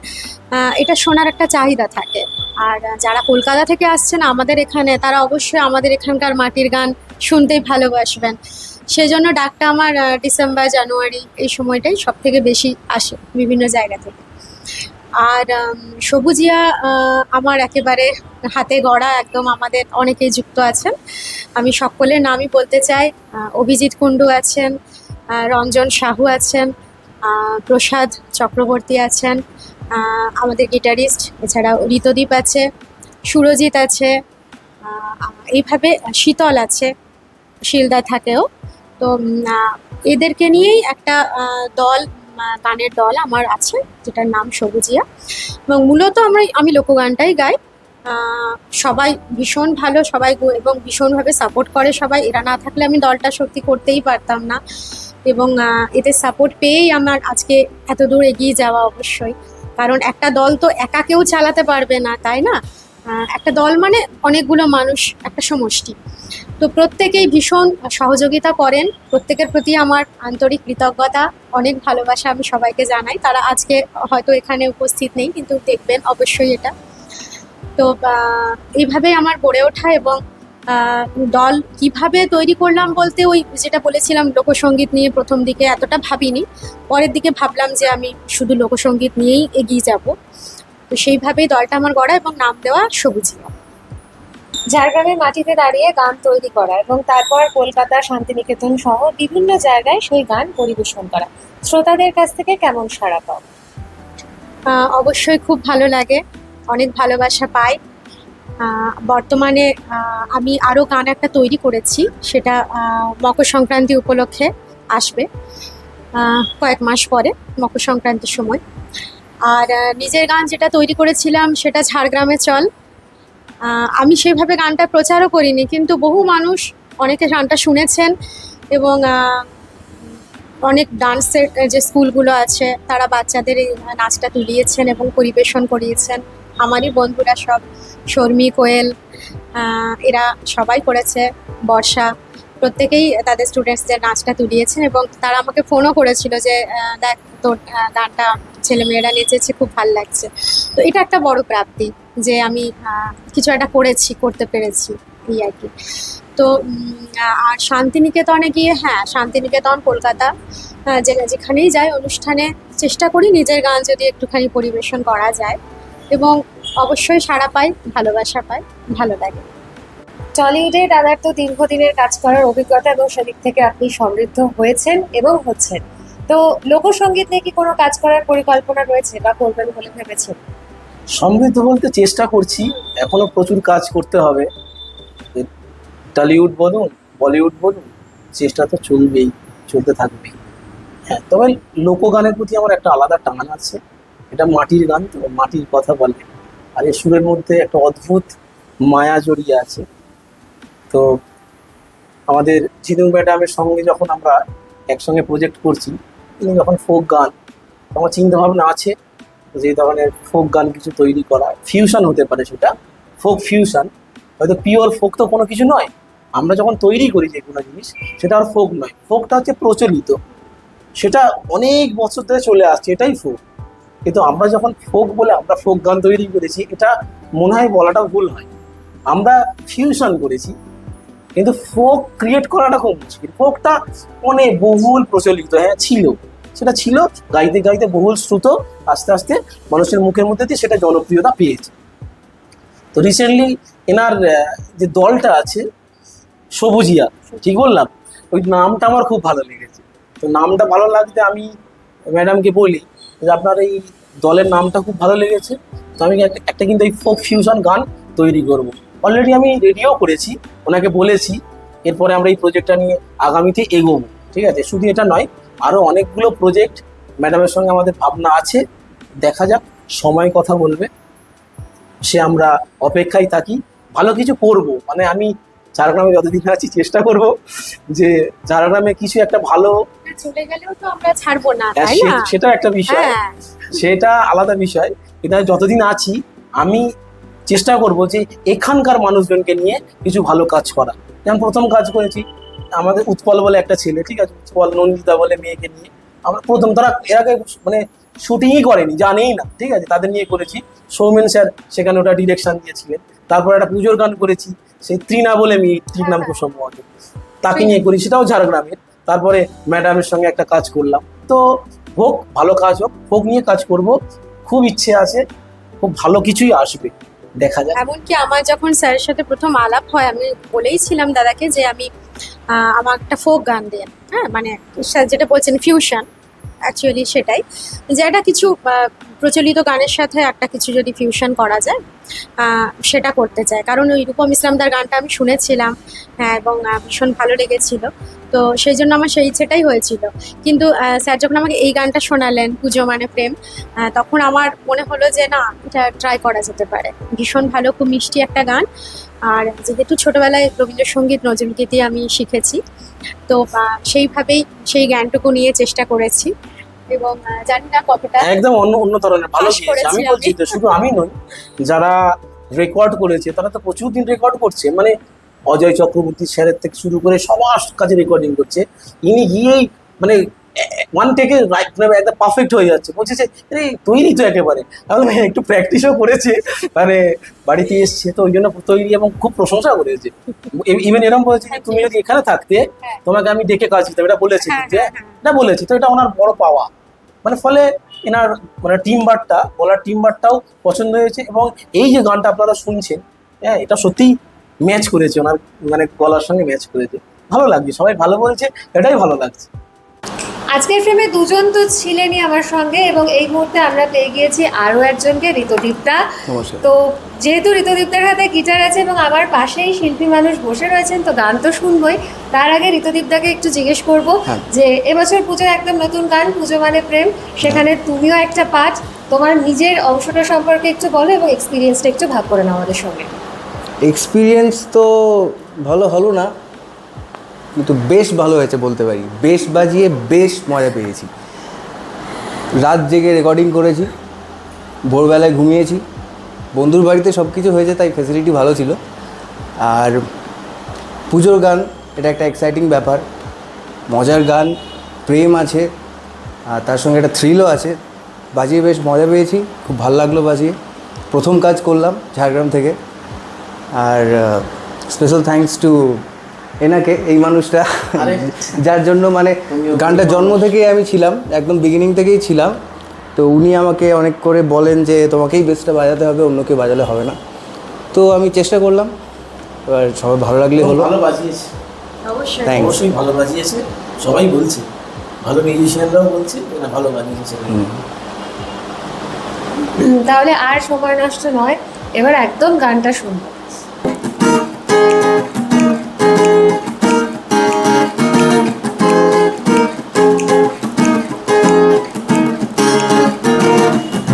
এটা শোনার একটা চাহিদা থাকে। আর যারা কলকাতা থেকে আসছেন আমাদের এখানে, তারা অবশ্যই আমাদের এখানকার মাটির গান শুনতেই ভালোবাসবেন। সেজন্য ডাকটা আমার ডিসেম্বর, জানুয়ারি এই সময়টাই সব থেকে বেশি আসে বিভিন্ন জায়গা থেকে। আর সবুজিয়া আমার একেবারে হাতে গড়া, একদম আমাদের অনেকেই যুক্ত আছেন। আমি সকলের নামই বলতে চাই। অভিজিৎ কুণ্ডু আছেন, রঞ্জন সাহু আছেন, প্রসাদ চক্রবর্তী আছেন, আমাদের গিটারিস্ট, এছাড়াও ঋতদীপ আছে, সুরজিৎ আছে, এইভাবে শীতল আছে, শিলদা থাকেও। তো এদেরকে নিয়েই একটা দল, গানের দল আমার আছে, যেটার নাম সবুজিয়া। এবং মূলত আমি লোকগানটাই গাই। সবাই ভীষণ ভালো, সবাই এবং ভীষণভাবে সাপোর্ট করে সবাই। এরা না থাকলে আমি দলটা সত্যি করতেই পারতাম না, এবং এদের সাপোর্ট পেয়েই আমার আজকে এত দূর এগিয়ে যাওয়া। অবশ্যই, কারণ একটা দল তো একা কেউ চালাতে পারবে না, তাই না? একটা দল মানে অনেকগুলো মানুষ, একটা সমষ্টি। তো প্রত্যেকেই ভীষণ সহযোগিতা করেন। প্রত্যেকের প্রতি আমার আন্তরিক কৃতজ্ঞতা, অনেক ভালোবাসা আমি সবাইকে জানাই। তারা আজকে হয়তো এখানে উপস্থিত নেই, কিন্তু দেখবেন অবশ্যই এটা। তো এইভাবেই আমার গড়ে ওঠা। এবং দল কিভাবে তৈরি করলাম বলতে, ওই যেটা বলেছিলাম, লোকসঙ্গীত নিয়ে প্রথম দিকে এতটা ভাবিনি। পরের দিকে ভাবলাম যে আমি শুধু লোকসঙ্গীত নিয়েই এগিয়ে যাব। তো সেইভাবেই দলটা আমার গড়া এবং নাম দেওয়া সবুজিয়া। ঝাড়গ্রামের মাটিতে দাঁড়িয়ে গান তৈরি করা এবং তারপর কলকাতা, শান্তিনিকেতন সহ বিভিন্ন জায়গায় সেই গান পরিবেশন করা, শ্রোতাদের কাছ থেকে কেমন সাড়া পাও? অবশ্যই খুব ভালো লাগে, অনেক ভালোবাসা পাই। বর্তমানে আমি আরও গান একটা তৈরি করেছি, সেটা মকর সংক্রান্তি উপলক্ষে আসবে কয়েক মাস পরে, মকর সংক্রান্তির সময়। আর নিজের গান যেটা তৈরি করেছিলাম সেটা ঝাড়গ্রামে চল। আমি সেভাবে গানটা প্রচারও করিনি, কিন্তু বহু মানুষ, অনেকে গানটা শুনেছেন, এবং অনেক ডান্সের যে স্কুলগুলো আছে তারা বাচ্চাদের এই নাচটা তুলিয়েছেন এবং পরিবেশন করিয়েছেন। আমারই বন্ধুরা সব, শর্মী, কোয়েল, এরা সবাই করেছে, বর্ষা, প্রত্যেকেই তাদের স্টুডেন্টসদের নাচটা তুলিয়েছেন। এবং তারা আমাকে ফোনও করেছিল যে দেখ তোর গানটা ছেলেমেয়েরা নেচেছে, খুব ভালো লাগছে। তো এটা একটা বড় প্রাপ্তি যে আমি কিছু একটা করতে পেরেছি, এই আর কি। তো আর শান্তিনিকেতনে গিয়ে, হ্যাঁ, শান্তিনিকেতন, কলকাতা, যেখানেই যাই অনুষ্ঠানে চেষ্টা করি নিজের গান যদি একটুখানি পরিবেশন করা যায়, এবং অবশ্যই সাড়া পাই, ভালোবাসা পাই, ভালো লাগে। টলিউডে দাদার তো দীর্ঘদিনের কাজ করার অভিজ্ঞতা এবং সেদিক থেকে আপনি সমৃদ্ধ হয়েছেন এবং হচ্ছেন। তো লোকসঙ্গীত নিয়ে কি কোনো কাজ করার পরিকল্পনা রয়েছে বা করবেন বলে ভেবেছেন? সমৃদ্ধ বলতে চেষ্টা করছি, এখনো প্রচুর কাজ করতে হবে। টলিউড বলুন, বলিউড বলুন, চেষ্টা তো চলবেই, চলতে থাকবেই। হ্যাঁ, তবে লোকগানের প্রতি আমার একটা আলাদা টান আছে। এটা মাটির গান, তো মাটির কথা বলে, আর এই সুরের মধ্যে একটা অদ্ভুত মায়া জড়িয়ে আছে। তো আমাদের ঝিনুক ম্যাডামের সঙ্গে যখন আমরা একসঙ্গে প্রজেক্ট করছি, তিনি যখন ফোক গান, আমার চিন্তা ভাবনা আছে যে ধরনের ফোক গান কিছু তৈরি করা, ফিউশন হতে পারে, সেটা ফোক ফিউশন। হয়তো পিওর ফোক তো কোনো কিছু নয়, আমরা যখন তৈরি করি যে কোনো জিনিস, সেটা আর ফোক নয়। ফোকটা হচ্ছে প্রচলিত, সেটা অনেক বছর ধরে চলে আসছে, এটাই ফোক। কিন্তু আমরা যখন ফোক বলে আমরা ফোক গান তৈরি করেছি, এটা মনে হয় বলাটা ভুল হয়, আমরা ফিউশন করেছি। কিন্তু ফোক ক্রিয়েট করাটা খুব মুশকিল। ফোকটা অনেক বহুল প্রচলিত, হ্যাঁ ছিল, সেটা ছিল, গাইতে গাইতে বহুল শ্রুত, আস্তে আস্তে মানুষের মুখের মধ্যে দিয়ে সেটা জনপ্রিয়তা পেয়েছে। তো রিসেন্টলি এনার যে দলটা আছে সবুজিয়া, ঠিক বললাম? ওই নামটা আমার খুব ভালো লেগেছে। তো নামটা ভালো লাগতে আমি ম্যাডামকে বলি যে আপনার এই দলের নামটা খুব ভালো লেগেছে, তো আমি একটা কিন্তু এই ফোক ফিউশন গান তৈরি করব। অলরেডি আমি রেডিও করেছি, ওনাকে বলেছি। এরপরে আমরা এই প্রজেক্টটা নিয়ে আগামীতে এগোবো, ঠিক আছে? শুধু এটা নয়, আরও অনেকগুলো প্রজেক্ট ম্যাডামের সঙ্গে আমাদের ভাবনা আছে। দেখা যাক, সময় কথা বলবে, সে আমরা অপেক্ষায় থাকি। ভালো কিছু করব, মানে আমি ঝাড়গ্রামে যতদিন আছি চেষ্টা করব যে ঝাড়গ্রামে কিছু একটা ভালো, চলে গেলেও তো আমরা ছাড়বো না, তাই না? সেটা একটা বিষয়, হ্যাঁ, সেটা আলাদা বিষয়। কিন্তু আমি যতদিন আছি আমি চেষ্টা করব যে এখানকার মানুষজনকে নিয়ে কিছু ভালো কাজ করা। যেমন প্রথম কাজ করেছি আমাদের উৎপল বলে একটা ছেলে, ঠিক আছে, উৎপল, নন্দিতা বলে মেয়েকে নিয়ে আমরা প্রথম, তারা এর আগে মানে শুটিংই করেনি, জানেই না, ঠিক আছে, তাদের নিয়ে করেছি। সৌমেন স্যার সেখানে ওটা ডিরেকশন দিয়েছিলেন। তারপর একটা পুজোর গান করেছি, সেই ত্রিনা বলে মেয়ে, ত্রিনাম খুব সম্ভবত, তাকে নিয়ে করি, সেটাও ঝাড়গ্রামের। তারপরে ম্যাডামের সঙ্গে একটা কাজ করলাম। তো হোক, ভালো কাজ হোক, হোক নিয়ে কাজ করব, খুব ইচ্ছে আছে, খুব ভালো কিছুই আসবে, দেখা যাক। এমনকি আমার যখন স্যারের সাথে প্রথম আলাপ হয়, আমি বলেইছিলাম দাদাকে যে আমি আমার একটা ফোক গান দেন, হ্যাঁ, মানে স্যার যেটা বলছেন ফিউশন, অ্যাকচুয়ালি সেটাই, যে একটা কিছু প্রচলিত গানের সাথে একটা কিছু যদি ফিউশন করা যায়, সেটা করতে চাই। কারণ ওই রূপম ইসলামদার গানটা আমি শুনেছিলাম, হ্যাঁ, এবং ভীষণ ভালো লেগেছিল। তো সেই জন্য আমার সেই ইচ্ছেটাই হয়েছিল। কিন্তু স্যার যখন আমাকে এই গানটা শোনালেন, পুজো মানে প্রেম, তখন আমার মনে হলো যে না, এটা ট্রাই করা যেতে পারে। ভীষণ ভালো, খুব মিষ্টি একটা গান। আর যেহেতু ছোটবেলায় রবীন্দ্রসঙ্গীত নজরুলগীতি আমি শিখেছি, তো সেইভাবেই সেই জ্ঞানটুকু নিয়ে চেষ্টা করেছি। এবং জানি না কতটা একদম অন্য অন্য ধরনের ভালো পাশ গিয়েছে। করেছি আমি আমি। বলছি তো, শুধু আমি নই, যারা রেকর্ড করেছে তারা তো প্রচুর দিন রেকর্ড করছে, মানে অজয় চক্রবর্তী স্যারের থেকে শুরু করে সবার কাছে রেকর্ডিং করছে। ইনি গিয়েই মানে ওয়ান টেকে একদম পারফেক্ট হয়ে যাচ্ছে, বলছে যে আরে তৈরি তো একেবারে। আমি বললাম, একটু প্র্যাকটিসও করেছে, মানে বাড়িতে এসছে তো ওই জন্য তৈরি, এবং খুব প্রশংসা করেছে। ইভেন এরকম বলেছে যে তুমি যদি এখানে থাকতে হ্যাঁ। তোমাকে আমি ডেকে কাজ দিতাম, এটা বলেছে হ্যাঁ, কিন্তু, হ্যাঁ, হ্যাঁ। এটা বলেছে, তো এটা ওনার বড় পাওয়া। মানে ফলে এনার মানে টিমবারটা, বলার টিমবারটাও পছন্দ হয়েছে, এবং এই যে গানটা আপনারা শুনছেন, হ্যাঁ, এটা সত্যিই ম্যাচ করেছে ওনার মানে গলার সঙ্গে ম্যাচ করেছে। ভালো লাগছে, সবাই ভালো বলছে, এটাই ভালো লাগছে। আজকের ফ্রেমে দুজন তো ছিলেনই আমার সঙ্গে, এবং এই মুহূর্তে আমরা পেয়ে গিয়েছি আরও একজনকে, ঋতুদীপ্তা। নমস্কার। তো যেহেতু ঋতুদীপ্তার হাতে গিটার আছে এবং আমার পাশেই শিল্পী মানুষ বসে রয়েছেন, তো গান তো শুনবই। তার আগে ঋতুদীপ্তাকে একটু জিজ্ঞেস করব যে এবছর পুজোর একদম নতুন গান পুজো মানে প্রেম, সেখানে তুমিও একটা পার্ট, তোমার নিজের অংশটা সম্পর্কে একটু বলো এবং এক্সপিরিয়েন্সটা একটু ভাগ করে নাও আমাদের সঙ্গে। এক্সপিরিয়েন্স তো ভালো হলো না, কিন্তু বেশ ভালো হয়েছে বলতে পারি। বেশ বাজিয়ে বেশ মজা পেয়েছি। রাত জেগে রেকর্ডিং করেছি, ভোরবেলায় ঘুমিয়েছি, বন্ধুর বাড়িতে সব কিছু হয়েছে, তাই ফ্যাসিলিটি ভালো ছিল। আর পুজোর গান, এটা একটা এক্সাইটিং ব্যাপার, মজার গান, প্রেম আছে, আর তার সঙ্গে একটা থ্রিলও আছে। বাজিয়ে বেশ মজা পেয়েছি, খুব ভালো লাগলো বাজিয়ে। প্রথম কাজ করলাম ঝাড়গ্রাম থেকে। আর স্পেশাল থ্যাঙ্কস টু এনাকে, এই মানুষটা যার জন্য মানে গানটা জন্ম থেকেই আমি ছিলাম, একদম বিগিনিং থেকেই ছিলাম। তো উনি আমাকে অনেক করে বলেন যে তোমাকেই বেসটা বাজাতে হবে, অন্য কেউ বাজালে হবে না। তো আমি চেষ্টা করলাম, এবার সবাই ভালো লাগলে হলো। ভালো বাজিয়েছে, অবশ্যই। থ্যাঙ্কস। অবশ্যই ভালো বাজিয়েছে, সবাই বলছে, ভালো মিউজিশিয়ানরাও বলছে না ভালো বাজিয়েছে। তাহলে আর সময় নষ্ট নয়, এবার একদম গানটা শুনবো।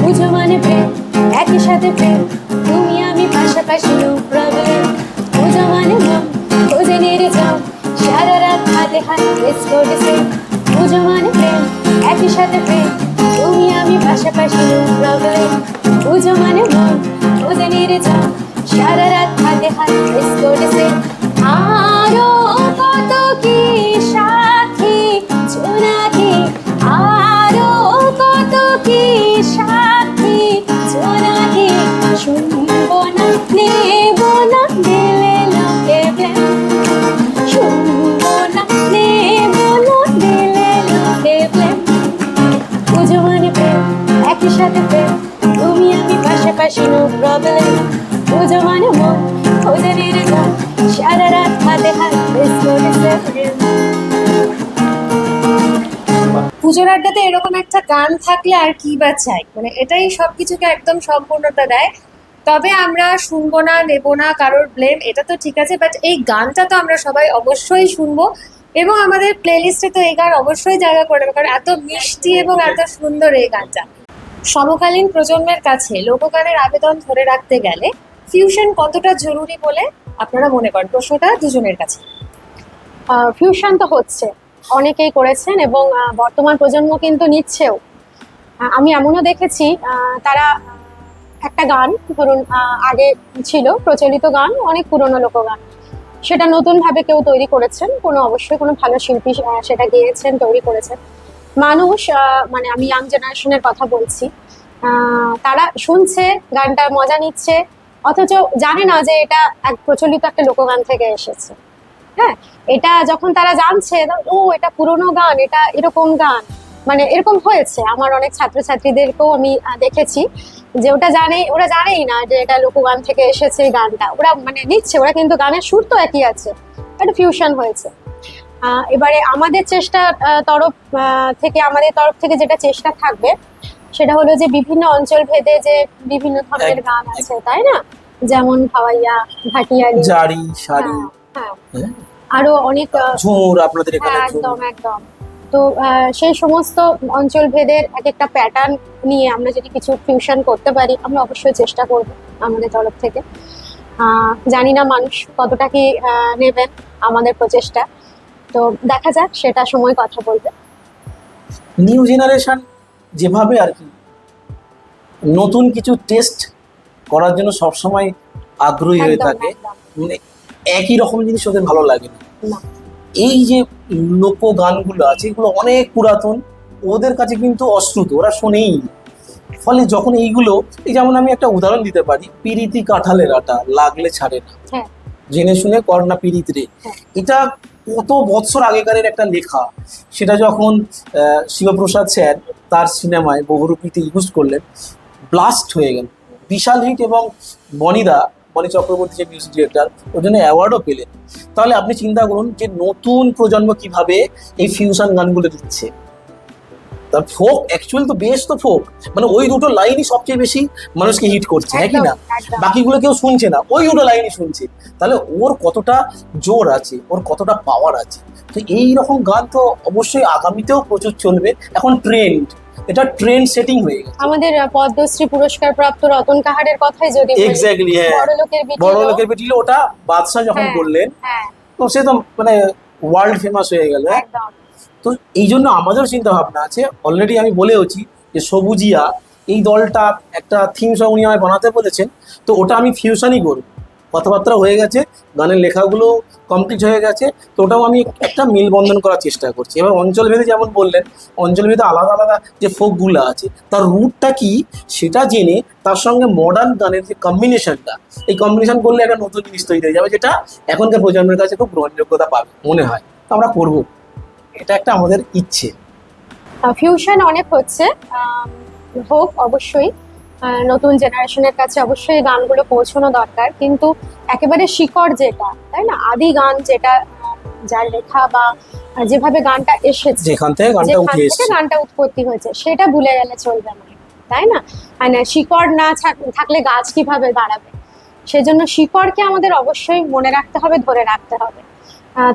পুজো মানে প্রেম, একই সাথে প্রেম, তুমি আমি পাশাপাশি নো প্রবলেম। পুজো মানে মন খোঁজে নেড়ে যাও, সারা রাত হাতে হাত ড্রেস কোড সেম। পুজো মানে প্রেম, একই সাথে প্রেম, তুমি আমি পাশাপাশি নো প্রবলেম। পুজো মানে মন খোঁজে নেড়ে যাও, সারা রাত হাতে হাত ড্রেস কোড সেম। আরো কত কি সাথী জোনাকি, আরো কত কি সাথী জোনাকি, শুনবো না নেব না দিলে লোকে প্রেম, শুনবো না নেব না দিলে লোকে প্রেম। পুজো মানে প্রেম, একই সাথে প্রেম, তুমি আমি পাশাপাশি নো প্রবলেম। পুজো মানে মন খোঁজে নেড়ে যাও, সারা রাত হাতে হাত বেশ করেছে প্রেম। পুজোর আড্ডাতে এরকম একটা গান থাকলে আর কি বা চাই, মানে এটাই সবকিছুকে একদম সম্পূর্ণতা দেয়। তবে আমরা শুনবো না, নেবো না কারোর ব্লেম, এটা তো ঠিক আছে, বাট এই গানটা তো আমরা সবাই অবশ্যই শুনবো, এবং আমাদের প্লেলিস্টে তো এই গান অবশ্যই জায়গা করে দেবে, কারণ এত মিষ্টি এবং এত সুন্দর এই গানটা। সমকালীন প্রজন্মের কাছে লোকগানের আবেদন ধরে রাখতে গেলে ফিউশন কতটা জরুরি বলে আপনারা মনে করেন? প্রশ্নটা দুজনের কাছে। ফিউশন তো হচ্ছে, অনেকেই করেছেন, এবং বর্তমান প্রজন্ম কিন্তু নিচ্ছেও। আমি এমনও দেখেছি তারা একটা গান, ধরুন আগে ছিল প্রচলিত গান, অনেক পুরনো লোকগান, সেটা নতুনভাবে কেউ তৈরি করেছেন, অবশ্যই কোনো ভালো শিল্পী সেটা গেয়েছেন, তৈরি করেছেন। মানুষ মানে আমি ইয়াং জেনারেশনের কথা বলছি, তারা শুনছে গানটা, মজা নিচ্ছে, অথচ জানে না যে এটা এক প্রচলিত একটা লোকগান থেকে এসেছে। হ্যাঁ, এটা যখন তারা জানছে, ও এটা পুরোনো গান, এটা এরকম গান, মানে এরকম হয়েছে আমার অনেক ছাত্রছাত্রীদেরকেও আমি দেখেছি যে ওরা জানেই না যে এটা লোকগান থেকে এসেছে এই গানটা, ওরা মানে নিচ্ছে, ওরা কিন্তু গানের সুর তো একই আছে, একটা ফিউশন হয়েছে। এবারে আমাদের আমাদের তরফ থেকে যেটা চেষ্টা থাকবে সেটা হলো যে বিভিন্ন অঞ্চল ভেদে যে বিভিন্ন ধরনের গান আছে, তাই না, যেমন ভাওয়াইয়া, ভাটিয়ালি, জারি, শাড়ি, হ্যাঁ, হ্যাঁ, আরো অনেক ঝুমুর, আপনাদের এখানে একদম একদম। তো সেই সমস্ত অঞ্চল ভেদের এক একটা প্যাটার্ন নিয়ে আমরা যদি কিছু ফিউশন করতে পারি, আমরা অবশ্যই চেষ্টা করব আমাদের তরফ থেকে। জানি না মানুষ কতটা কি নেবেন আমাদের প্রচেষ্টা, তো দেখা যাক, সেটা সময় কথা বলবে। নিউ জেনারেশন যেভাবে আর কি নতুন কিছু টেস্ট করার জন্য সবসময় আগ্রহী হয়ে একদম, থাকে, একদম। মানে একই রকম জিনিস ওদের ভালো লাগে না। না। এই যে লোক গানগুলো আছে এগুলো অনেক পুরাতন, ওদের কাছে কিন্তু অশ্রুত, ওরা শোনেই না। ফলে যখন এইগুলো, এই যেমন আমি একটা উদাহরণ দিতে পারি, পিরিতি কাঁঠালের আটা লাগলে ছাড়ে না, হ্যাঁ। জেনে শুনে কর না পিরিত রে, হ্যাঁ। এটা কত বৎসর আগেকারের একটা লেখা। সেটা যখন শিবপ্রসাদ স্যার তার সিনেমায় বহুরূপীতে ইউজ করলেন, ব্লাস্ট হয়ে গেল, বিশাল হিট। এবং বনি চক্রবর্তী যে মিউজিক ডিরেক্টর, ওর জন্য অ্যাওয়ার্ডও পেলেন। তাহলে আপনি চিন্তা করুন যে নতুন প্রজন্ম কিভাবে এই ফিউশন গানগুলো দিচ্ছে। তার ফোক অ্যাকচুয়ালি তো বেশ, তো ফোক মানে ওই দুটো লাইনই সবচেয়ে বেশি মানুষকে হিট করছে, হ্যাঁ কি না? একদম। বাকিগুলো কেউ শুনছে না, ওই দুটো লাইনই শুনছে। তাহলে ওর কতটা জোর আছে, ওর কতটা পাওয়ার আছে। তো এই রকম গান তো অবশ্যই আগামীতেও প্রচুর চলবে। এখন এটা ট্রেন্ড সেটিং হয়ে গেছে। আমাদের পদ্মশ্রী পুরস্কার প্রাপ্ত রতন কাহারের কথাই যদি বলি, এক্স্যাক্টলি, হ্যাঁ, বড় লোকের বেটিল, ওটা বাদশা যখন হ্যাঁ, করলেন, হ্যাঁ, তো সে তো মানে ওয়ার্ল্ড ফেমাস হয়ে গেল। একদম। তো এই জন্য আমাদেরও চিন্তা ভাবনা আছে, অলরেডি আমি বলেওছি যে সবুজিয়া এই দলটা একটা থিম সং উনি আমায় বানাতে বলেছেন, তো ওটা আমি ফিউশনই করব। কথাবার্তা হয়ে গেছে, গানের লেখাগুলো কমপ্লিট হয়ে গেছে, তো ওটাও আমি একটা মিলবন্ধন করার চেষ্টা করছি। এবার অঞ্চলভেদে যেমন বললেন, অঞ্চলভেদে আলাদা আলাদা যে ফোকগুলো আছে তার রুটটা কি সেটা জেনে তার সঙ্গে মডার্ন গানের যে কম্বিনেশনটা, এই কম্বিনেশন করলে একটা নতুন জিনিস তৈরি হয়ে যাবে, যেটা এখনকার প্রজন্মের কাছে খুব গ্রহণযোগ্যতা পাবে মনে হয়। তো আমরা করবো, এটা একটা আমাদের ইচ্ছে। ফিউশন অনেক হচ্ছে, হোক অবশ্যই, নতুন জেনারেশনের কাছে অবশ্যই গানগুলো পৌঁছানো দরকার, কিন্তু একেবারে শিকড় যেটা, তাই না, আদি গান যেটা, যার লেখা বা যেভাবে গানটা এসেছে, যেখান থেকে গানটা উৎপত্তি হয়েছে, সেটা ভুলে গেলে চলবে না, তাই না? মানে শিকড় না থাকলে গাছ কিভাবে দাঁড়াবে? সেজন্য শিকড়কে আমাদের অবশ্যই মনে রাখতে হবে, ধরে রাখতে হবে,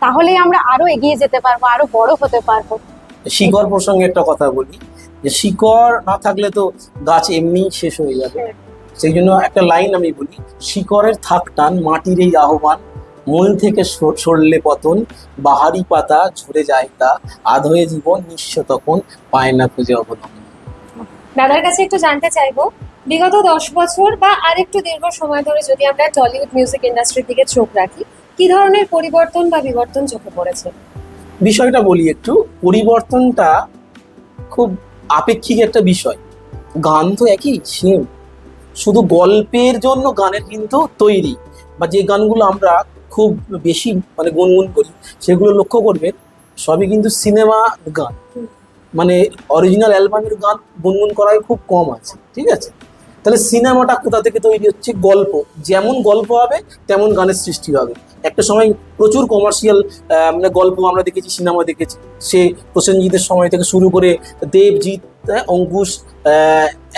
তাহলেই আমরা আরো এগিয়ে যেতে পারবো, আরো বড় হতে পারবো। শিকড় প্রসঙ্গে একটা কথা বলি, যে শিকড় না থাকলে তো গাছ এমনি শেষ হয়ে যাবে। সেই জন্য একটা লাইন আমি বলি, শিকড়ের থাক টান মাটির এই আহ্বান, মূল থেকে সরলে পতন, বাহারি পাতা ঝরে যায় তা, আধ হয়ে জীবন নিঃস্ব তখন, পায় না খুঁজে অবলম্বন। দাদার কাছে একটু জানতে চাইবো, বিগত 10 বছর বা আরেকটু দীর্ঘ সময় ধরে যদি আমরা টলিউড মিউজিক ইন্ডাস্ট্রির দিকে চোখ রাখি, কি ধরনের পরিবর্তন বা বিবর্তন চোখে পড়েছে? বিষয়টা বলি একটু, পরিবর্তনটা খুব আপেক্ষিক একটা বিষয়। গান তো একই সেম, শুধু গল্পের জন্য গানের কিন্তু তৈরি, বা যে গানগুলো আমরা খুব বেশি মানে গুনগুন করি সেগুলো লক্ষ্য করবেন সবই কিন্তু সিনেমা গান, মানে অরিজিনাল অ্যালবামের গান গুনগুন করাই খুব কম আছে, ঠিক আছে? তাহলে সিনেমাটা কোথা থেকে তৈরি হচ্ছে? গল্প, যেমন গল্প হবে তেমন গানের সৃষ্টি হবে। একটা সময় প্রচুর কমার্শিয়াল মানে গল্প আমরা দেখেছি, সিনেমা দেখেছি, সে প্রসেনজিতের সময় থেকে শুরু করে দেবজিৎ, অঙ্কুশ,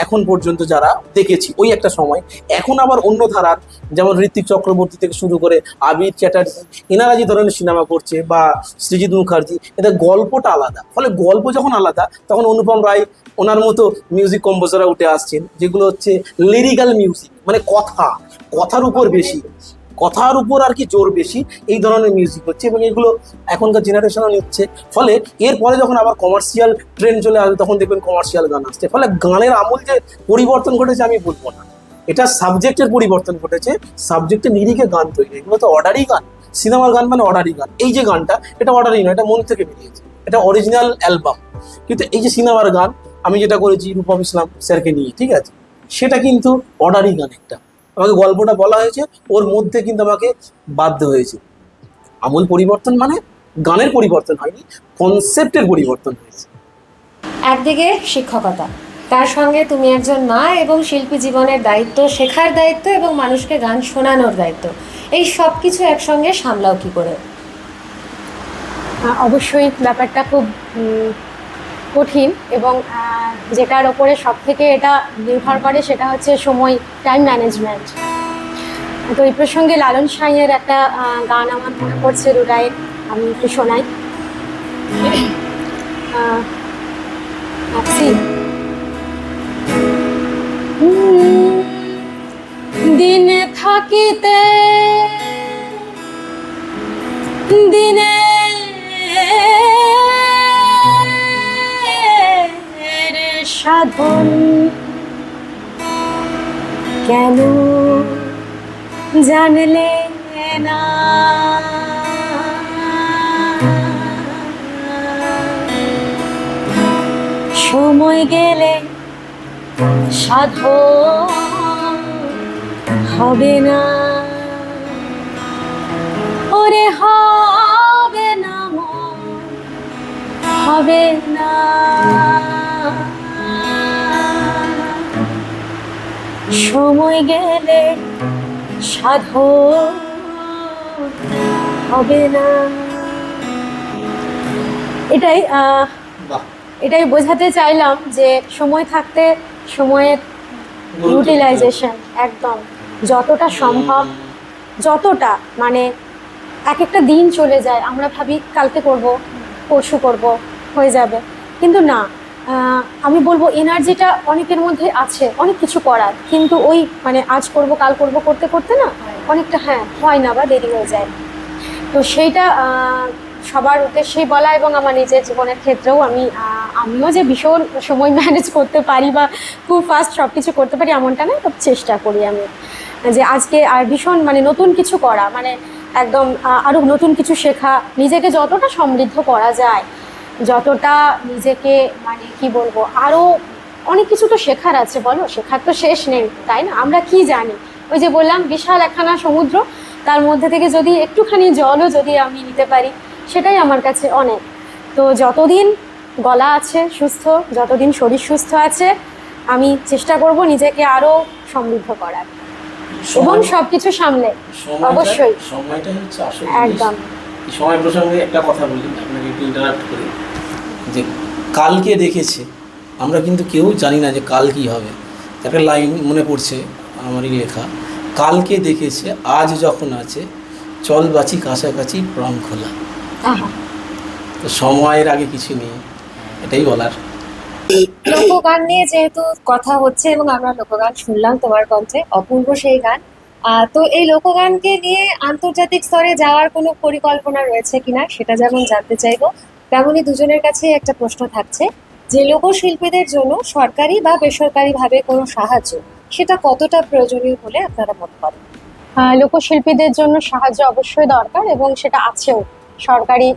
এখন পর্যন্ত যারা দেখেছি ওই একটা সময়। এখন আবার অন্য ধারার, যেমন ঋত্বিক চক্রবর্তী থেকে শুরু করে আবির চ্যাটার্জি, এনারা যে ধরনের সিনেমা করছে, বা সৃজিত মুখার্জি, এদের গল্পটা আলাদা। ফলে গল্প যখন আলাদা, তখন অনুপম রায় ওনার মতো মিউজিক কম্পোজাররা উঠে আসছেন, যেগুলো হচ্ছে লিরিক্যাল মিউজিক, মানে কথার উপর বেশি, কথার উপর আর কি জোর বেশি, এই ধরনের মিউজিক হচ্ছে, এবং এগুলো এখনকার জেনারেশনও নিচ্ছে। ফলে এরপরে যখন আবার কমার্শিয়াল ট্রেন্ড চলে আসবে, তখন দেখবেন কমার্শিয়াল গান আসছে। ফলে গানের আমূল যে পরিবর্তন ঘটেছে আমি বলবো না, এটা সাবজেক্টের পরিবর্তন ঘটেছে, সাবজেক্টের নিরিখে গান তৈরি। এগুলো তো অর্ডারই গান, সিনেমার গান মানে অর্ডারই গান। এই যে গানটা, এটা অর্ডারই নয়, এটা মন থেকে বেরিয়েছে, এটা অরিজিনাল অ্যালবাম। কিন্তু এই যে সিনেমার গান আমি যেটা করেছি রূপম ইসলাম স্যারকে নিয়ে, ঠিক আছে, সেটা কিন্তু অর্ডারই গান। একটা আমাকে গল্পটা বলা হয়েছে, ওর মধ্যে কিন্তু আমাকে বাধ্য হয়েছে। আমূল পরিবর্তন মানে গানের পরিবর্তন হয়নি, কনসেপ্টের পরিবর্তন হয়েছে। একদিকে শিক্ষকতা, তার সঙ্গে তুমি একজন মা এবং শিল্পী জীবনের দায়িত্ব, শেখার দায়িত্ব এবং মানুষকে গান শোনানোর দায়িত্ব, এই সব কিছু একসঙ্গে সামলাও কি করে? অবশ্যই ব্যাপারটা খুব কঠিন, এবং যেটার ওপরে সব থেকে এটা নির্ভর করে সেটা হচ্ছে সময়, টাইম ম্যানেজমেন্ট। তো এই প্রসঙ্গে লালন সাঁইয়ের একটা গান আমার মনে পড়ছে, রুডাই, আমি একটু শোনাই। দিনে থাকিতে দিনে সাধন কেন জানলে না, সময় গেলে সাধন হবে না, ওরে হবে না, হবে না, সময় গেলে সাধন হবে না। এটাই বোঝাতে চাইলাম যে সময় থাকতে সময়ের ইউটিলাইজেশন একদম যতটা সম্ভব, যতটা মানে এক একটা দিন চলে যায়, আমরা ভাবি কালকে করব, পরশু করব, হয়ে যাবে, কিন্তু না, আমি বলবো এনার্জিটা অনেকের মধ্যে আছে অনেক কিছু করার, কিন্তু ওই মানে আজ করব কাল করব করতে করতে না অনেকটা হয় না বা দেরি হয়ে যায়। তো সেইটা সবার উদ্দেশ্যেই বলা, এবং আমার নিজের জীবনের ক্ষেত্রেও আমিও যে ভীষণ সময় ম্যানেজ করতে পারি বা খুব ফাস্ট সব কিছু করতে পারি এমনটা না, খুব চেষ্টা করি আমি যে আজকে আর ভীষণ মানে নতুন কিছু করা, মানে একদম আরও নতুন কিছু শেখা, নিজেকে যতটা সমৃদ্ধ করা যায়, যতটা নিজেকে মানে কি বলবো, আরও অনেক কিছু তো শেখার আছে, বলো, শেখার তো শেষ নেই, তাই না? আমরা কি জানি, ওই যে বললাম বিশাল একখানা সমুদ্র, তার মধ্যে থেকে যদি একটুখানি জলও যদি আমি নিতে পারি, সেটাই আমার কাছে অনেক। তো যতদিন গলা আছে সুস্থ, যতদিন শরীর সুস্থ আছে, আমি চেষ্টা করব নিজেকে আরও সমৃদ্ধ করার এবং সব কিছু সামলে। অবশ্যই সময়টা হচ্ছে আসল একদম। সময় প্রসঙ্গে একটা কথা বলি, আপনাকে একটু ইন্টারাপ্ট করি, যে কালকে দেখেছে, আমরা কিন্তু কেউ জানি না যে কাল কি হবে। একটা লাইন মনে পড়ছে আমারই লেখা, কালকে দেখেছে আজ যখন আছে, চল বাঁচি কাছাকাছি প্রাণ খোলা। তো সময়ের আগে কিছু নেই, এটাই বলার। লোকগান নিয়ে যেহেতু কথা হচ্ছে এবং আমরা লোকগান শুনলাম তোমার কণ্ঠে, অপূর্ব সেই গান, তো এই লোকগানকে নিয়ে আন্তর্জাতিক স্তরে যাওয়ার কোনো পরিকল্পনা রয়েছে কিনা সেটা যেমন জানতে চাইবো, তেমনই দুজনের কাছে একটা প্রশ্ন থাকছে যে লোকশিল্পীদের জন্য সরকারি বা বেসরকারিভাবে কোনো সাহায্য সেটা কতটা প্রয়োজনীয় বলে আপনারা মনে করেন? লোকশিল্পীদের জন্য সাহায্য অবশ্যই দরকার, এবং সেটা আছেও। সরকারি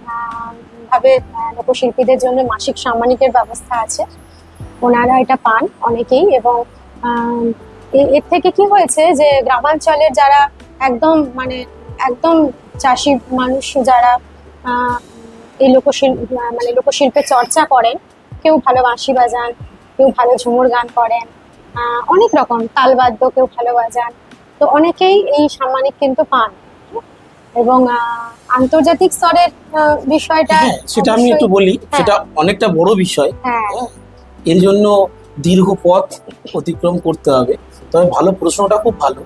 ভাবে লোকশিল্পীদের জন্য মাসিক সাম্মানিকের ব্যবস্থা আছে, ওনারা এটা পান অনেকেই। এবং এর থেকে কি হয়েছে যে গ্রামাঞ্চলের যারা একদম চাষি মানুষ, যারা এই লোকশিল্পের চর্চা করেন, কেউ ভালো বাঁশি বাজান, কেউ ভালো ঝুমুর গান করেন, অনেক রকম তালবাদ্য কেউ ভালো বাজান, তো অনেকেই এই সাম্মানিক কিন্তু পান। এবং আন্তর্জাতিক স্তরের বিষয়টা সেটা আমি একটু বলি, সেটা অনেকটা বড় বিষয়, এর জন্য দীর্ঘ পথ অতিক্রম করতে হবে। তবে ভালো, প্রশ্নটা খুব ভালো,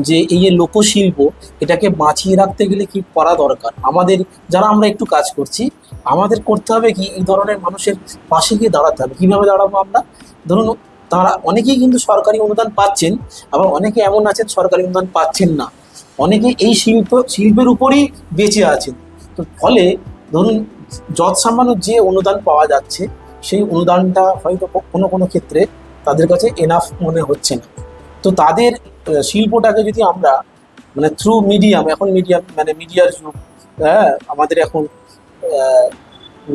যে এই যে লোকশিল্প, এটাকে বাঁচিয়ে রাখতে গেলে কি করা দরকার। আমাদের যারা আমরা একটু কাজ করছি, আমাদের করতে হবে কি, এই ধরনের মানুষের পাশে গিয়ে দাঁড়াতে হবে। কীভাবে দাঁড়াবো আমরা? ধরুন, তারা অনেকেই কিন্তু সরকারি অনুদান পাচ্ছেন, আবার অনেকে এমন আছেন সরকারি অনুদান পাচ্ছেন না, অনেকে এই শিল্পের উপরই বেঁচে আছেন। তো ফলে ধরুন যৎসামান্য যে অনুদান পাওয়া যাচ্ছে, সেই অনুদানটা হয়তো কোনো কোনো ক্ষেত্রে তাদের কাছে এনাফ মনে হচ্ছে না। তো তাদের শিল্পটাকে যদি আমরা মানে থ্রু মিডিয়াম, এখন মিডিয়ার যুগ, আমাদের এখন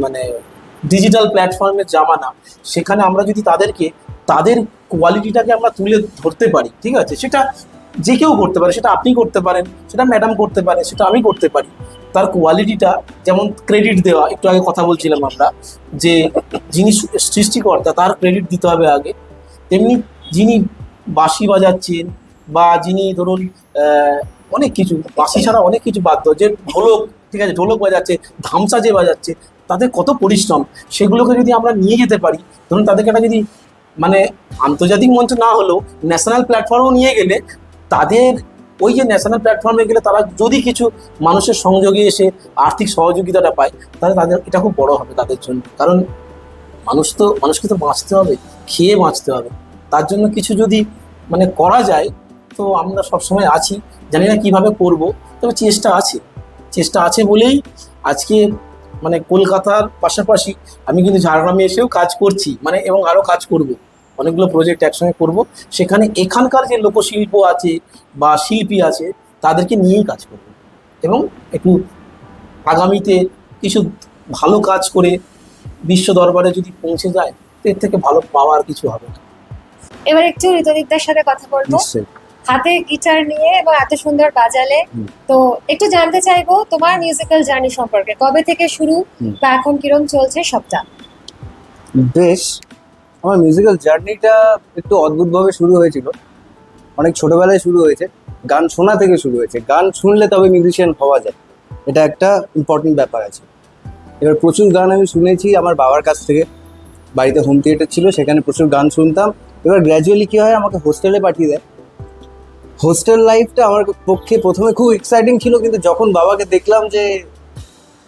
মানে ডিজিটাল প্ল্যাটফর্মের জামানা, সেখানে আমরা যদি তাদের কোয়ালিটিটাকে আমরা তুলে ধরতে পারি, ঠিক আছে, সেটা যে কেউ করতে পারে, সেটা আপনি করতে পারেন, সেটা ম্যাডাম করতে পারে, সেটা আমি করতে পারি। তার কোয়ালিটিটা, যেমন ক্রেডিট দেওয়া, একটু আগে কথা বলছিলাম আমরা যে যিনি সৃষ্টিকর্তা তার ক্রেডিট দিতে হবে আগে, তেমনি যিনি বাঁশি বাজাচ্ছেন বা যিনি ধরুন অনেক কিছু, বাঁশি ছাড়া অনেক কিছু বাদ্য, যে ঢোলক, ঠিক আছে, ঢোলক বাজাচ্ছে, ধামসা যে বাজাচ্ছে, তাদের কত পরিশ্রম, সেগুলোকে যদি আমরা নিয়ে যেতে পারি, ধরুন তাদেরকে একটা যদি মানে আন্তর্জাতিক মঞ্চ না হলেও ন্যাশনাল প্ল্যাটফর্মও নিয়ে গেলে, তাদের ওই যে ন্যাশনাল প্ল্যাটফর্মে গেলে তারা যদি কিছু মানুষের সংযোগে এসে আর্থিক সহযোগিতাটা পায়, তাহলে তাদের এটা খুব বড় হবে তাদের জন্য। কারণ মানুষকে তো বাঁচতে হবে, খেয়ে বাঁচতে হবে, তার জন্য কিছু যদি মানে করা যায়, তো আমরা সবসময় আছি। জানি না কিভাবে করব, তবে চেষ্টা আছে বলেই আজকে মানে কলকাতার পাশাপাশি আমি কিন্তু ঝাড়গ্রামে এসেও কাজ করছি, মানে এবং আরও কাজ করব, অনেকগুলো প্রজেক্ট একসঙ্গে করব, সেখানে এখানকার যে লোকশিল্প আছে বা শিল্পী আছে তাদেরকে নিয়েই কাজ করব, এবং একটু আগামীতে কিছু ভালো কাজ করে বিশ্ব দরবারে যদি পৌঁছে যায়, তো এর থেকে ভালো পাওয়ার কিছু হবে না। এবার একটু ঋতদিকদার সাথে কথা বলবো। নিশ্চয়ই। হাতে গিটার নিয়ে এবং এত সুন্দর বাজালে, তো একটু জানতে চাইবো তোমার মিউজিক্যাল জার্নি সম্পর্কে, কবে থেকে শুরু বা এখন কিরম চলছে সবটা। বেশ, আমার মিউজিক্যাল জার্নিটা একটু অদ্ভুতভাবে শুরু হয়েছিল, অনেক ছোটবেলায় শুরু হয়েছে, গান শোনা থেকে শুরু হয়েছে। গান শুনলে তবে মিউজিশিয়ান হওয়া যায়, এটা একটা ইম্পর্টেন্ট ব্যাপার আছে। এবার প্রচুর গান আমি শুনেছি আমার বাবার কাছ থেকে, বাড়িতে হোম থিয়েটার ছিল, সেখানে প্রচুর গান শুনতাম। এবার গ্র্যাজুয়ালি কী হয়, আমাকে হোস্টেলে পাঠিয়ে দেয়। হোস্টেল লাইফটা আমার পক্ষে প্রথমে খুব এক্সাইটিং ছিল, কিন্তু যখন বাবাকে দেখলাম যে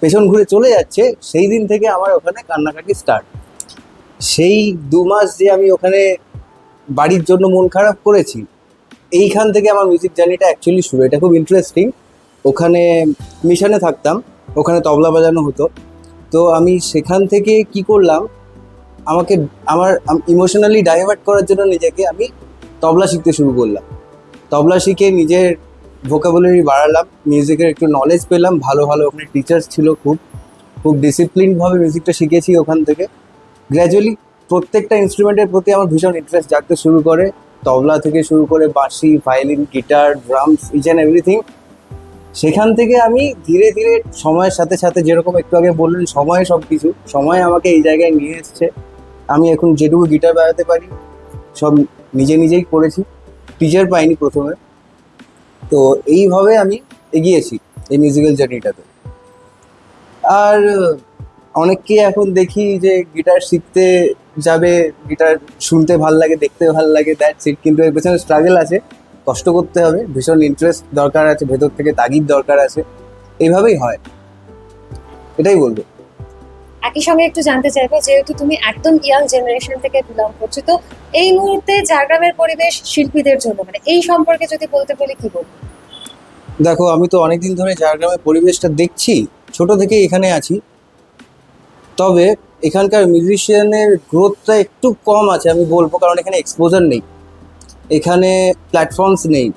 পেছন ঘুরে চলে যাচ্ছে, সেই দিন থেকে আমার ওখানে কান্নাকাটি স্টার্ট। সেই 2 মাস যে আমি ওখানে বাড়ির জন্য মন খারাপ করেছি, এইখান থেকে আমার মিউজিক জার্নিটা অ্যাকচুয়ালি শুরু। এটা খুব ইন্টারেস্টিং। ওখানে মিশনে থাকতাম, ওখানে তবলা বাজানো হতো। তো আমি সেখান থেকে কি করলাম, আমার ইমোশনালি ডাইভার্ট করার জন্য নিজেকে আমি তবলা শিখতে শুরু করলাম। তবলা শিখে নিজের ভোকাবুলারি বাড়ালাম, মিউজিকের একটু নলেজ পেলাম, ভালো ভালো ওখানে টিচার্স ছিল, খুব ডিসিপ্লিনভাবে মিউজিকটা শিখেছি ওখান থেকে। গ্র্যাজুয়ালি প্রত্যেকটা ইনস্ট্রুমেন্টের প্রতি আমার ভীষণ ইন্টারেস্ট জাগতে শুরু করে, তবলা থেকে শুরু করে বাঁশি, violin, guitar, drums, each and everything. সেখান থেকে আমি ধীরে ধীরে সময়ের সাথে সাথে, যেরকম একটু আগে বললেন সময় সব কিছু, সময় আমাকে এই জায়গায় নিয়ে এসছে। আমি এখন যেটুকু গিটার বাজাতে পারি সব নিজেই করেছি, টিচার পাইনি প্রথমে। তো এইভাবে আমি এগিয়েছি এই মিউজিক্যাল জার্নিটাতে। আর অনেককে এখন দেখি যে গিটার শিখতে যাবে, গিটার শুনতে ভাল লাগে, দেখতে ভাল লাগে, দ্যাটস ইট। কিন্তু এর পেছনে স্ট্রাগল আছে, কষ্ট করতে হবে, ভীষণ ইন্টারেস্ট দরকার আছে, ভেতর থেকে তাগিদ দরকার আছে, এইভাবেই হয়, এটাই বলবো। একই সঙ্গে একটু জানতে চাইবো, যেহেতু তুমি একদম ইয়াং জেনারেশন থেকে বিলং করছো, তো এই মুহূর্তে ঝাড়গ্রামের পরিবেশ শিল্পীদের জন্য, মানে এই সম্পর্কে যদি বলতে বলি কি বলবো? দেখো, আমি তো অনেকদিন ধরে ঝাড়গ্রামের পরিবেশটা দেখছি, ছোট থেকে এখানে আছি। তবে এখানকার মিউজিশিয়ানের গ্রোথটা একটু কম আছে আমি বলবো, কারণ এখানে এক্সপোজার নেই, এখানে প্ল্যাটফর্মস নেই,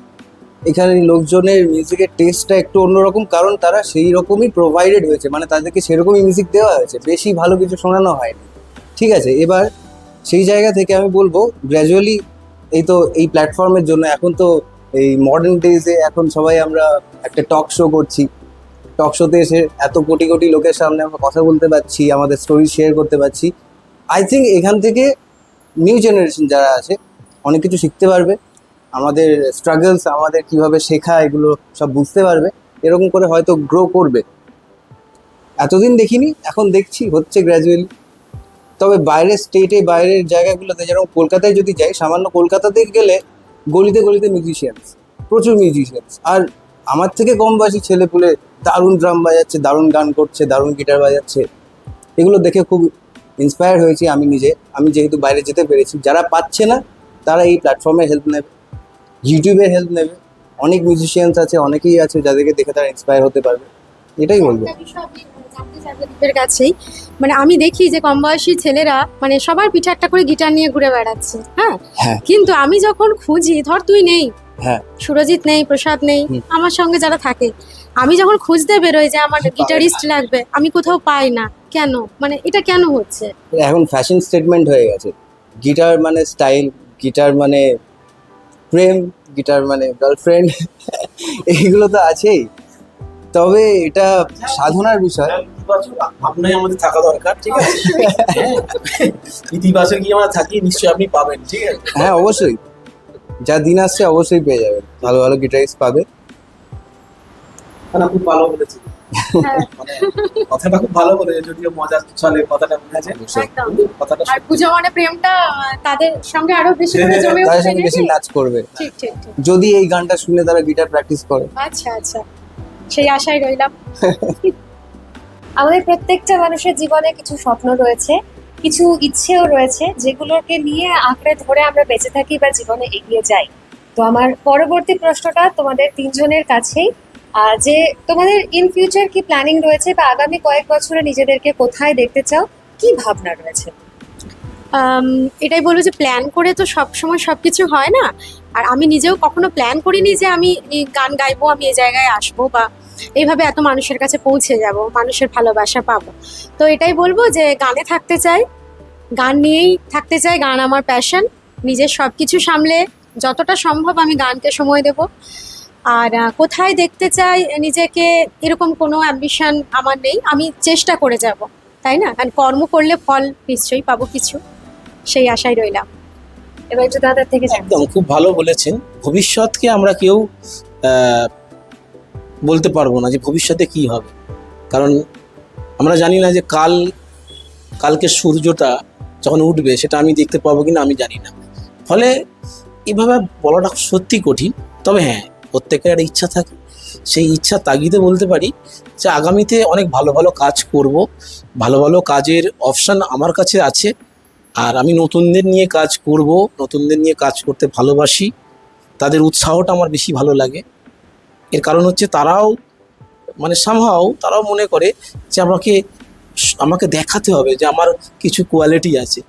এখানে লোকজনের মিউজিকের টেস্টটা একটু অন্যরকম, কারণ তারা সেই রকমই প্রোভাইডেড হয়েছে, মানে তাদেরকে সেরকমই মিউজিক দেওয়া হয়েছে, বেশি ভালো কিছু শোনানো হয়নি। ঠিক আছে, এবার সেই জায়গা থেকে আমি বলবো গ্র্যাজুয়ালি এই প্ল্যাটফর্মের জন্য এখন তো এই মডার্ন ডেজে এখন সবাই আমরা একটা টক শো করছি, টক শোতে এসে এত কোটি কোটি লোকের সামনে আমরা কথা বলতে পারছি, আমাদের স্টোরি শেয়ার করতে পারছি। আই থিঙ্ক এখান থেকে নিউ জেনারেশন যারা আছে অনেক কিছু শিখতে পারবে, আমাদের স্ট্রাগলস, আমাদের কিভাবে শেখা, এগুলো সব বুঝতে পারবে, এরকম করে হয়তো গ্রো করবে। এতদিন দেখিনি, এখন দেখছি হচ্ছে গ্র্যাজুয়ালি। তবে বাইরের স্টেটে, বাইরের জায়গাগুলোতে, যেরকম কলকাতায় যদি যাই, সামান্য কলকাতাতে গেলে গলিতে গলিতে মিউজিশিয়ানস, প্রচুর মিউজিশিয়ানস, আর আমার থেকে কম বয়সী ছেলেপুলে দারুণ ড্রাম বাজাচ্ছে, দারুণ গান করছে, দারুণ গিটার বাজাচ্ছে। এগুলো দেখে খুব ইন্সপায়ার হয়েছি আমি যেহেতু বাইরে যেতে পেরেছি। যারা পাচ্ছে না তারা এই প্ল্যাটফর্মে হেল্প নেবে, ইউটিউবে হেল্প নেবে, অনেক মিউজিশিয়ানস আছে, অনেকেই আছে যাদেরকে দেখে তারা ইন্সপায়ার হতে পারবে, এটাই বলবো। একটা বিষয় আমি জানতে চাইবো দীপের কাছেই, মানে আমি দেখি যে কম বয়সী ছেলেরা মানে সবার পিঠে একটা করে গিটার নিয়ে ঘুরে বেড়াচ্ছে, হ্যাঁ, হ্যাঁ। কিন্তু আমি যখন খুঁজি, ধর তুই নেই, হ্যাঁ, সুরজিৎ নেই, প্রসাদ নেই, আমার সঙ্গে যারা থাকে, আমি যখন খুঁজতে বেরোই যে আমার গিটারিস্ট লাগবে, আমি কোথাও পাই না, কেন? মানে এটা কেন হচ্ছে? এখন ফ্যাশন স্টেটমেন্ট হয়ে গেছে। গিটার মানে স্টাইল, গিটার মানে প্রেম, গিটার মানে গার্লফ্রেন্ড, এইগুলো তো আছেই। তবে এটা সাধনার বিষয়। ইতিবাচক ভাবনাই আমাদের থাকা দরকার, ঠিক আছে? হ্যাঁ, ইতিবাচক কি আমরা থাকি, নিশ্চয়ই আপনি পাবেন, ঠিক আছে? হ্যাঁ অবশ্যই, যা দিন আসছে অবশ্যই পেয়ে যাবেন, ভালো ভালো গিটারিস্ট পাবে। খুব ভালো বলেছে, মানে কথাটা খুব ভালো বলেছে, যদিও মজার ছলে কথাটা বলেছে। একদম। কথাটা আর পুজো মানে প্রেমটা তাদের সঙ্গে আরো বেশি করে জমে তাদের উঠবে সঙ্গে বেশি নাকি? নাচ করবে ঠিক ঠিক ঠিক। যদি এই গানটা শুনে তারা গিটার প্র্যাকটিস করে। আচ্ছা আচ্ছা, সেই আশায় রইলাম। আমাদের প্রত্যেকটা মানুষের জীবনে কিছু স্বপ্ন রয়েছে, কিছু ইচ্ছেও রয়েছে, যেগুলোকে নিয়ে আঁকড়ে ধরে আমরা বেঁচে থাকি বা জীবনে এগিয়ে যাই। তো আমার পরবর্তী প্রশ্নটা তোমাদের তিনজনের কাছেই, যে তোমাদের ইন ফিউচার কি প্ল্যানিং রয়েছে বা আগামী কয়েক বছরে নিজেদেরকে কোথায় দেখতে চাও, কি ভাবনা রয়েছে? এটাই বলবো যে প্ল্যান করে তো সবসময় সবকিছু হয় না। আর আমি নিজেও কখনো প্ল্যান করিনি যে আমি এই গান গাইবো, আমি এই জায়গায় আসবো বা এইভাবে এত মানুষের কাছে পৌঁছে যাব, মানুষের ভালোবাসা পাবো। তো এটাই বলবো যে গানে থাকতে চাই, গান নিয়েই থাকতে চাই, গান আমার প্যাশন। নিজের সব কিছু সামলে যতটা সম্ভব আমি গানকে সময় দেব। আর কোথায় দেখতে চাই নিজেকে, এরকম কোনো অ্যাম্বিশন আমার নেই, আমি চেষ্টা করে যাব, তাই না? আর কর্ম করলে ফল নিশ্চয়ই পাবো কিছু, সেই আশায় রইলাম। এবার একটু দাদার থেকে জানতে একদম খুব ভালো বলেছেন। ভবিষ্যৎকে আমরা কেউ বলতে পারবো না যে ভবিষ্যতে কি হবে, কারণ আমরা জানি না যে কালকে সূর্যটা যখন উঠবে সেটা আমি দেখতে পাবো কিনা আমি জানি না। ফলে এভাবে বলাটা সত্যি কঠিন। তবে হ্যাঁ, প্রত্যেকের একটা ইচ্ছা থাকে, সেই ইচ্ছা তাগিদে বলতে পারি যে আগামীতে অনেক ভালো ভালো কাজ করব, ভালো ভালো কাজের অপশান আমার কাছে আছে। আর আমি নতুনদের নিয়ে কাজ করব, নতুনদের নিয়ে কাজ করতে ভালোবাসি, তাদের উৎসাহটা আমার বেশি ভালো লাগে। এর কারণ হচ্ছে তারাও মানে সামহাও তারাও মনে করে যে আমাকে দেখাতে হবে যে আমার কিছু কোয়ালিটি আছে।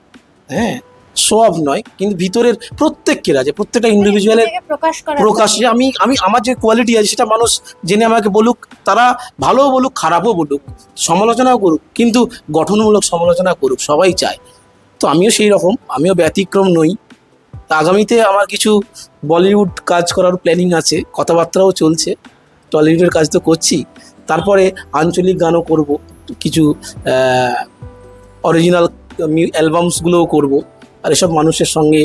হ্যাঁ, শো অফ নয়, কিন্তু ভিতরের প্রত্যেকের আছে, প্রত্যেকটা ইন্ডিভিজুয়ালের নিজেকে প্রকাশ করা প্রকাশে আমি আমার যে কোয়ালিটি আছে সেটা মানুষ জেনে আমাকে বলুক, তারা ভালোও বলুক খারাপও বলুক, সমালোচনাও করুক, কিন্তু গঠনমূলক সমালোচনা করুক, সবাই চায়। তো আমিও সেই রকম, আমিও ব্যতিক্রম নই। তা আগামীতে আমার কিছু বলিউড কাজ করার প্ল্যানিং আছে, কথাবার্তাও চলছে, টলিউডের কাজ তো করছি, তারপরে আঞ্চলিক গানও করব, কিছু অরিজিনাল অ্যালবামসগুলোও করব। আর এসব মানুষের সঙ্গে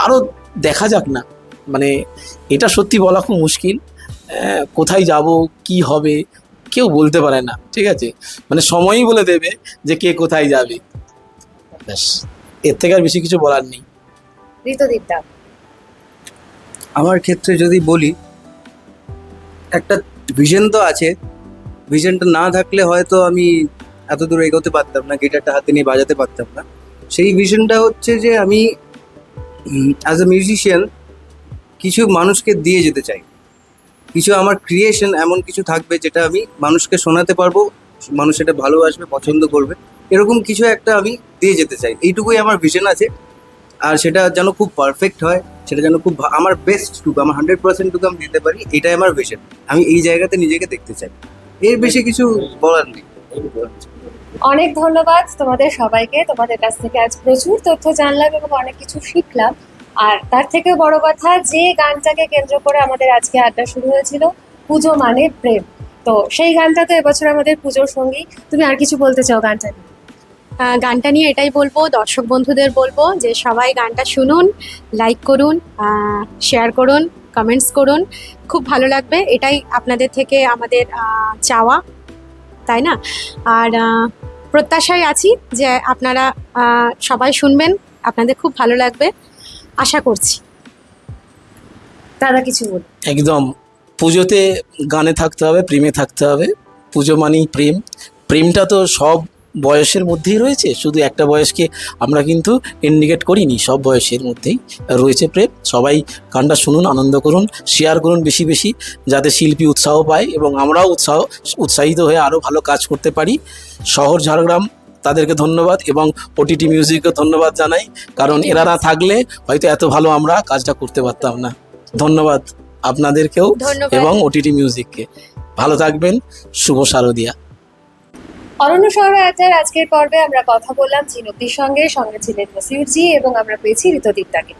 আরও দেখা যাক না, মানে এটা সত্যি বলা খুব মুশকিল। কোথায় যাব, কি হবে, কেউ বলতে পারে না, ঠিক আছে? মানে সময়ই বলে দেবে যে কে কোথায় যাবে, ব্যাস, এর থেকে আর বেশি কিছু বলার নেই। ঋতুদীপদা। আমার ক্ষেত্রে যদি বলি, একটা ভিশন তো আছে, ভিশনটা না থাকলে হয়তো আমি এত দূর এগোতে পারতাম না, গিটারটা হাতে নিয়ে বাজাতে পারতাম না। সেই ভিশনটা হচ্ছে যে আমি অ্যাজ এ মিউজিশিয়ান কিছু মানুষকে দিয়ে যেতে চাই, কিছু আমার ক্রিয়েশন এমন কিছু থাকবে যেটা আমি মানুষকে শোনাতে পারবো, মানুষ সেটা ভালোবাসবে, পছন্দ করবে, এরকম কিছু একটা আমি দিয়ে যেতে চাই। এইটুকুই আমার ভিশন আছে। আর সেটা যেন খুব পারফেক্ট হয়, সেটা যেন খুব আমার বেস্টটুকু, আমার 100%টুকু আমি দিতে পারি, এটাই আমার ভিশন। আমি এই জায়গাতে নিজেকে দেখতে চাই, এর বেশি কিছু বলার নেই। অনেক ধন্যবাদ তোমাদের সবাইকে, তোমাদের কাছ থেকে আজ প্রচুর তথ্য জানলাম এবং অনেক কিছু শিখলাম। আর তার থেকেও বড় কথা, যে গানটাকে কেন্দ্র করে আমাদের আজকে আড্ডা শুরু হয়েছিল, পুজো মানে প্রেম, তো সেই গানটা তো এবছর আমাদের পুজোর সঙ্গী। তুমি আর কিছু বলতে চাও গানটা নিয়ে? গানটা নিয়ে এটাই বলবো, দর্শক বন্ধুদের বলবো যে সবাই গানটা শুনুন, লাইক করুন, শেয়ার করুন, কমেন্টস করুন, খুব ভালো লাগবে। এটাই আপনাদের থেকে আমাদের চাওয়া, তাই না? আর প্রত্যাশায় আছি যে আপনারা সবাই শুনবেন, আপনাদের খুব ভালো লাগবে আশা করছি। দাদা কিছু বল। একদম, পুজোতে গানে থাকতে হবে, প্রেমে থাকতে হবে। পুজো মানেই প্রেম, প্রেমটা তো সব বয়সের মধ্যেই রয়েছে, শুধু একটা বয়সকে আমরা কিন্তু ইন্ডিকেট করিনি, সব বয়সের মধ্যেই রয়েছে প্রেম। সবাই গানটা শুনুন, আনন্দ করুন, শেয়ার করুন বেশি বেশি, যাতে শিল্পী উৎসাহ পায় এবং আমরাও উৎসাহিত হয়ে আরও ভালো কাজ করতে পারি। শহর ঝাড়গ্রাম তাদেরকে ধন্যবাদ এবং ওটিটি মিউজিককে ধন্যবাদ জানাই, কারণ এরা না থাকলে হয়তো এত ভালো আমরা কাজটা করতে পারতাম না। ধন্যবাদ আপনাদেরকেও ধন্যবাদ। এবং ওটিটি মিউজিককে। ভালো থাকবেন, শুভ শারদিয়া। অরণ্য শহরে আড্ডার আজকের পর্বে আমরা কথা বললাম ঝিনুকদির সঙ্গে, সঙ্গে ছিলেন মসিউরজি এবং আমরা পেয়েছি ঋতুদীপদাকে।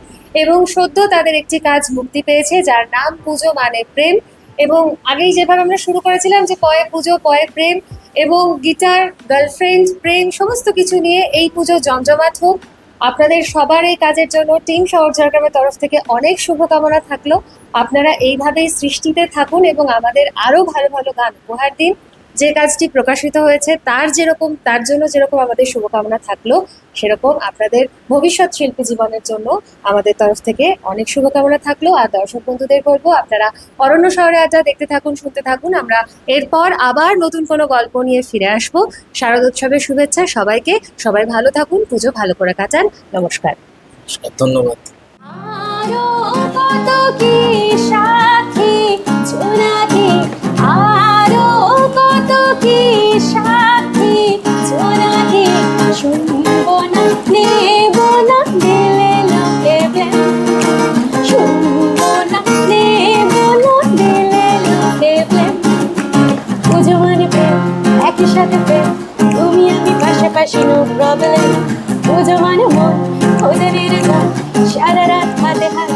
এবং সদ্য তাদের একটি কাজ মুক্তি পেয়েছে যার নাম পুজো মানে প্রেম। এবং আগেই যেভাবে আমরা শুরু করেছিলাম যে পয়ে পুজো পয়ে প্রেম এবং গিটার, গার্লফ্রেন্ড, প্রেম সমস্ত কিছু নিয়ে এই পুজো জমজমাট হোক। আপনাদের সবার এই কাজের জন্য টিম শহর ঝাড়গ্রামের তরফ থেকে অনেক শুভকামনা থাকলো। আপনারা এইভাবেই সৃষ্টিতে থাকুন এবং আমাদের আরো ভালো ভালো গান উপহার দিন। যে কাজটি প্রকাশিত হয়েছে তার জন্য যেরকম আমাদের শুভকামনা থাকলো, সেরকম আপনাদের ভবিষ্যৎ শিল্পী জীবনের জন্য আমাদের তরফ থেকে অনেক শুভকামনা থাকলো। আর দর্শক বন্ধুদের বলবো আপনারা অরণ্য শহরে আড্ডা দেখতে থাকুন, শুনতে থাকুন। আমরা এরপর আবার নতুন কোনো গল্প নিয়ে ফিরে আসবো। শারদোৎসবের শুভেচ্ছা সবাইকে, সবাই ভালো থাকুন, পুজো ভালো করে কাটান। নমস্কার। ধন্যবাদ। আরো কত কি সাথী জোনাকি, আরো কত কি সাথী জোনাকি, শুনবো না নেব না দিলে লোকে প্রেম, শুনবো না নেব না দিলে লোকে প্রেম। পুজো মানে প্রেম, একই সাথে প্রেম, তুমি আমি পাশাপাশি নো প্রবলেম। পুজো মানে মন খোঁজে নির্জন, সারা রাত হাতে হাত